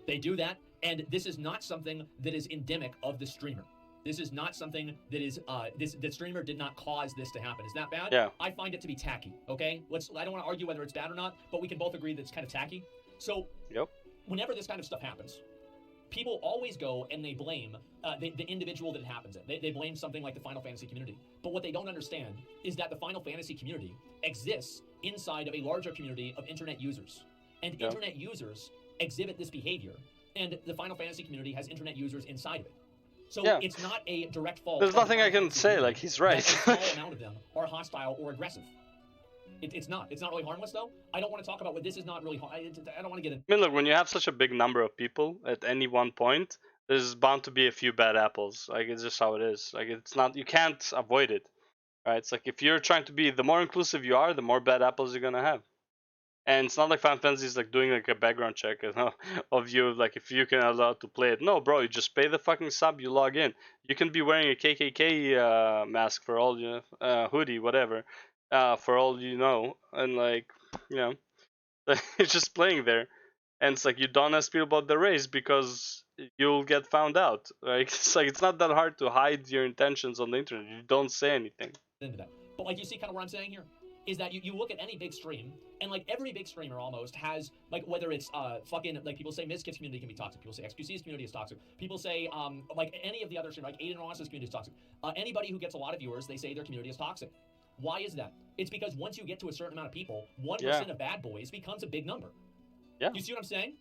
They do that, and this is not something that is endemic of the streamer. This is not something that is the streamer did not cause this to happen. Is that bad?
Yeah.
I find it to be tacky. Okay, I don't want to argue whether it's bad or not, but we can both agree that it's kind of tacky. So,
Yep.
whenever this kind of stuff happens, people always go and they blame the individual that it happens in. They blame something like the Final Fantasy community. But what they don't understand is that the Final Fantasy community exists inside of a larger community of internet users. And
Yeah.
internet users exhibit this behavior, and the Final Fantasy community has internet users inside of it. So
Yeah.
it's not a direct fault.
There's
of the
nothing I
Final
can
Fantasy
say,
community
like, he's right.
that a small amount of them are hostile or aggressive. It's not. It's not really harmless, though. I don't want to talk about what this is not really. I don't want to get in.
I mean, look, when you have such a big number of people at any one point, there's bound to be a few bad apples. Like, it's just how it is. Like, it's not, you can't avoid it. Right? It's like, if you're trying to be, the more inclusive you are, the more bad apples you're gonna have. And it's not like Final Fantasy is like doing like a background check, you know, of you, like if you can allow to play it. No, bro, you just pay the fucking sub, you log in. You can be wearing a KKK mask for all you, hoodie, whatever, for all you know, and like, you know, it's just playing there. And it's like you don't ask people about their race because you'll get found out. Right? It's like it's not that hard to hide your intentions on the internet. You don't say anything.
Into that. But like you see kind of what I'm saying here is that you look at any big stream and like every big streamer almost has like whether it's fucking like people say Mizkit's community can be toxic, people say XQC's community is toxic, people say like any of the other streamers like Aiden Ross's community is toxic. Anybody who gets a lot of viewers, they say their community is toxic. Why is that? It's because once you get to a certain amount of people, 1% of bad boys becomes a big number.
Yeah.
You see what I'm saying?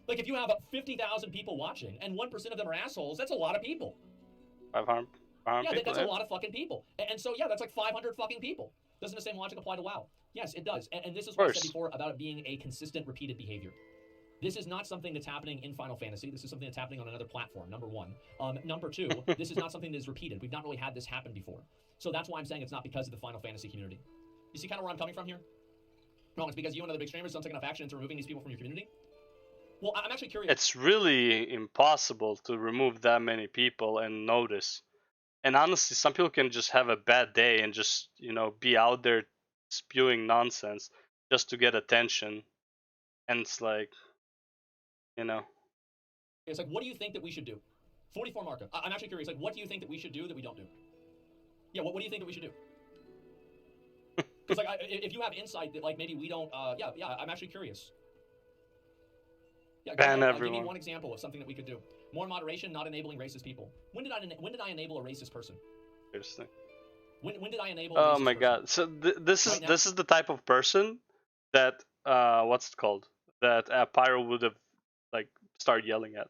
Like if you have 50,000 people watching and 1% of them are assholes, that's a lot of people.
500
Yeah,
people,
that's a lot of fucking people. And so, yeah, that's like 500 fucking people. Doesn't the same logic apply to WoW? Yes, it does. And this is what I said before about it being a consistent, repeated behavior. This is not something that's happening in Final Fantasy. This is something that's happening on another platform, number one. Number two, this is not something that is repeated. We've not really had this happen before. So that's why I'm saying it's not because of the Final Fantasy community. You see kind of where I'm coming from here? No, it's because you and other big streamers don't take enough action into removing these people from your community? Well, I'm actually curious.
It's really impossible to remove that many people and notice. And honestly, some people can just have a bad day and just, you know, be out there spewing nonsense just to get attention. And it's like, you know.
It's like, what do you think that we should do? 44 Marka. I'm actually curious. Like, what do you think that we should do that we don't do? Yeah, what do you think that we should do? Because, like, if you have insight that, like, maybe we don't, yeah, I'm actually curious. Yeah,
ban everyone.
Give me one example of something that we could do. More moderation, not enabling racist people. When did I enable a racist person?
Seriously.
When did I enable a racist
Oh my god. So this is the type of person that what's it called? That Pyro would have like started yelling at.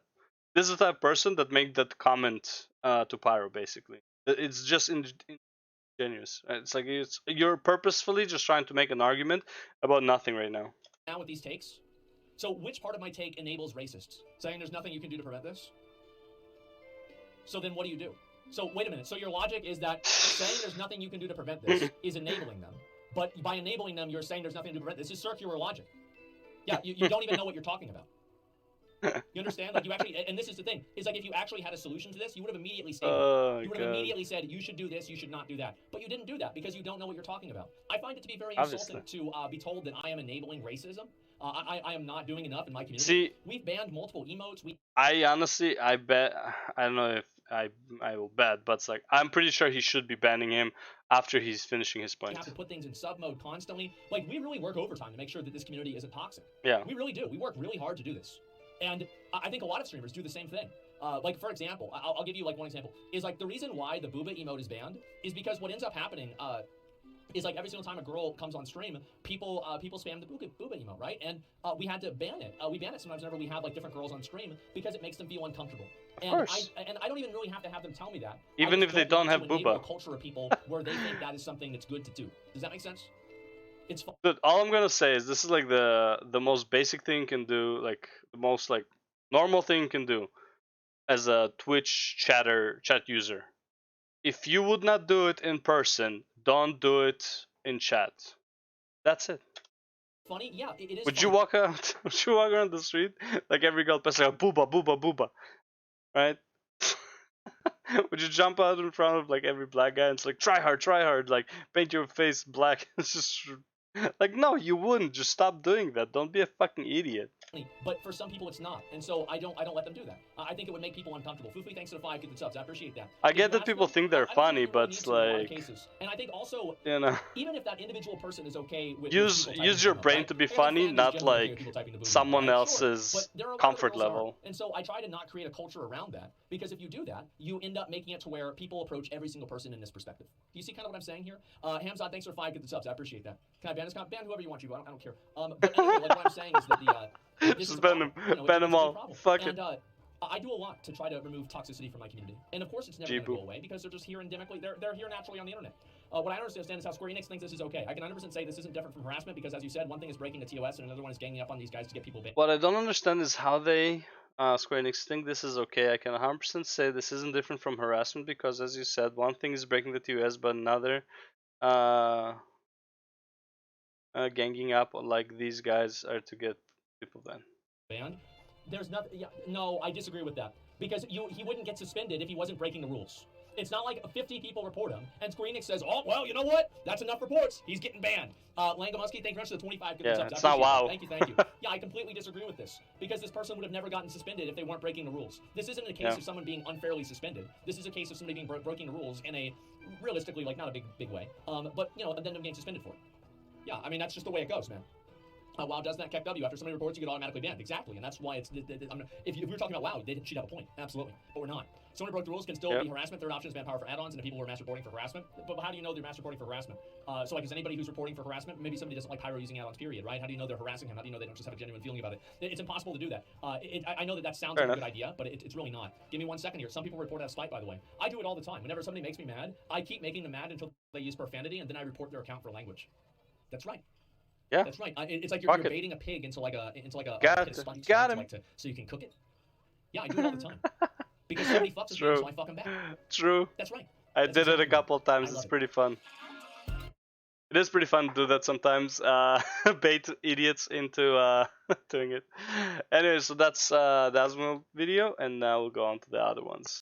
This is the type of person that made that comment to Pyro basically. It's just ingenuous. It's like you're purposefully just trying to make an argument about nothing right now.
Now with these takes. So which part of my take enables racists? Saying there's nothing you can do to prevent this? So then what do you do? So wait a minute. So your logic is that saying there's nothing you can do to prevent this is enabling them. But by enabling them, you're saying there's nothing to prevent this. This is circular logic. Yeah, you don't even know what you're talking about. You understand? Like you actually, and this is the thing, is like if you actually had a solution to this, you would have immediately stated it. You would have immediately said, you should do this, you should not do that. But you didn't do that because you don't know what you're talking about. I find it to be very insulting to be told that I am enabling racism. I am not doing enough in my community.
See,
we've banned multiple emotes.
I honestly, I bet, I don't know if I will bet, but it's like, I'm pretty sure he should be banning him after he's finishing his point.
We have to put things in sub mode constantly. Like, we really work overtime to make sure that this community isn't toxic.
Yeah.
We really do. We work really hard to do this. And I think a lot of streamers do the same thing. Like, for example, I'll give you, like, one example. Is, like, the reason why the booba emote is banned is because what ends up happening, is like every single time a girl comes on stream, people spam the booba emote, right? And we had to ban it. We ban it sometimes whenever we have like different girls on stream because it makes them feel uncomfortable.
Of course.
I don't even really have to have them tell me that.
Even if they don't have booba.
A culture of people where they think that is something that's good to do. Does that make sense? It's fun.
Dude, all I'm gonna say is this is like the most basic thing you can do, like the most like normal thing you can do as a Twitch chat user. If you would not do it in person, don't do it in chat. That's it.
Funny? Yeah, it is.
Would you walk out? Would you walk around the street like every girl passing like booba, booba, booba, right? Would you jump out in front of like every black guy and it's like try hard, like paint your face black? It's just like no, you wouldn't. Just stop doing that. Don't be a fucking idiot.
But for some people it's not, and so I don't let them do that. I think it would make people uncomfortable. Fufi, thanks to the 5 good subs. I appreciate that.
I get that people think they're funny, but it's like,
and I think also,
you know,
even if that individual person is okay with
use your brain to be funny, not like someone else's comfort level.
And so I try to not create a culture around that, because if you do that, you end up making it to where people approach every single person in this perspective. Do you see kind of what I'm saying here? Hamzad, thanks for 5 good subs. I appreciate that. Can I ban this? Ban whoever you want to. I don't care. But anyway, like what I'm saying is that
just ban them all. Fuck it.
I do a lot to try to remove toxicity from my community, and of course it's never going to go away because they're just here endemically. They're here naturally on the internet. What I don't understand is how Square Enix thinks this is okay. I can 100% say this isn't different from harassment because, as you said, one thing is breaking the TOS and another one is ganging up on these guys to get people banned.
What I don't understand is how they Square Enix think this is okay. I can 100% say this isn't different from harassment because, as you said, one thing is breaking the TOS, but another ganging up on like these guys are to get people banned.
There's nothing. Yeah, no, I disagrey with that because he wouldn't get suspended if he wasn't breaking the rules. It's not like 50 people report him and Square Enix says, "Oh well, you know what? That's enough reports. He's getting banned." Langomusky, thank you very much for the 25 good subs.
It's not WoW.
Thank you. Yeah, I completely disagree with this because this person would have never gotten suspended if they weren't breaking the rules. This isn't a case of someone being unfairly suspended. This is a case of somebody being breaking the rules in a realistically like not a big way. But you know, and then them getting suspended for it. Yeah, I mean that's just the way it goes, man. WoW does that KEKW. After somebody reports, you get automatically banned. Exactly, and that's why it's. If we were talking about WoW, she'd have a point. Absolutely, but we're not. Someone who broke the rules can still be harassment. Third option is ban power for add-ons and the people who are mass reporting for harassment. But how do you know they're mass reporting for harassment? So like, is anybody who's reporting for harassment? Maybe somebody doesn't like Pyro using add-ons. Period. Right? How do you know they're harassing him? How do you know they don't just have a genuine feeling about it? It's impossible to do that. I know that sounds like a good idea, but it's really not. Give me 1 second here. Some people report out of spite, by the way. I do it all the time. Whenever somebody makes me mad, I keep making them mad until they use profanity, and then I report their account for language. That's right.
Yeah,
that's right. It's like you're baiting a pig into like a
got him.
So you can cook it. Yeah, I do it all the time because somebody fucks with me, so I fuck him back.
True.
That's right.
I did it a couple of times. It's pretty fun. It is pretty fun to do that sometimes. Bait idiots into doing it. Anyway, so that's the Asmongold video, and now we'll go on to the other ones.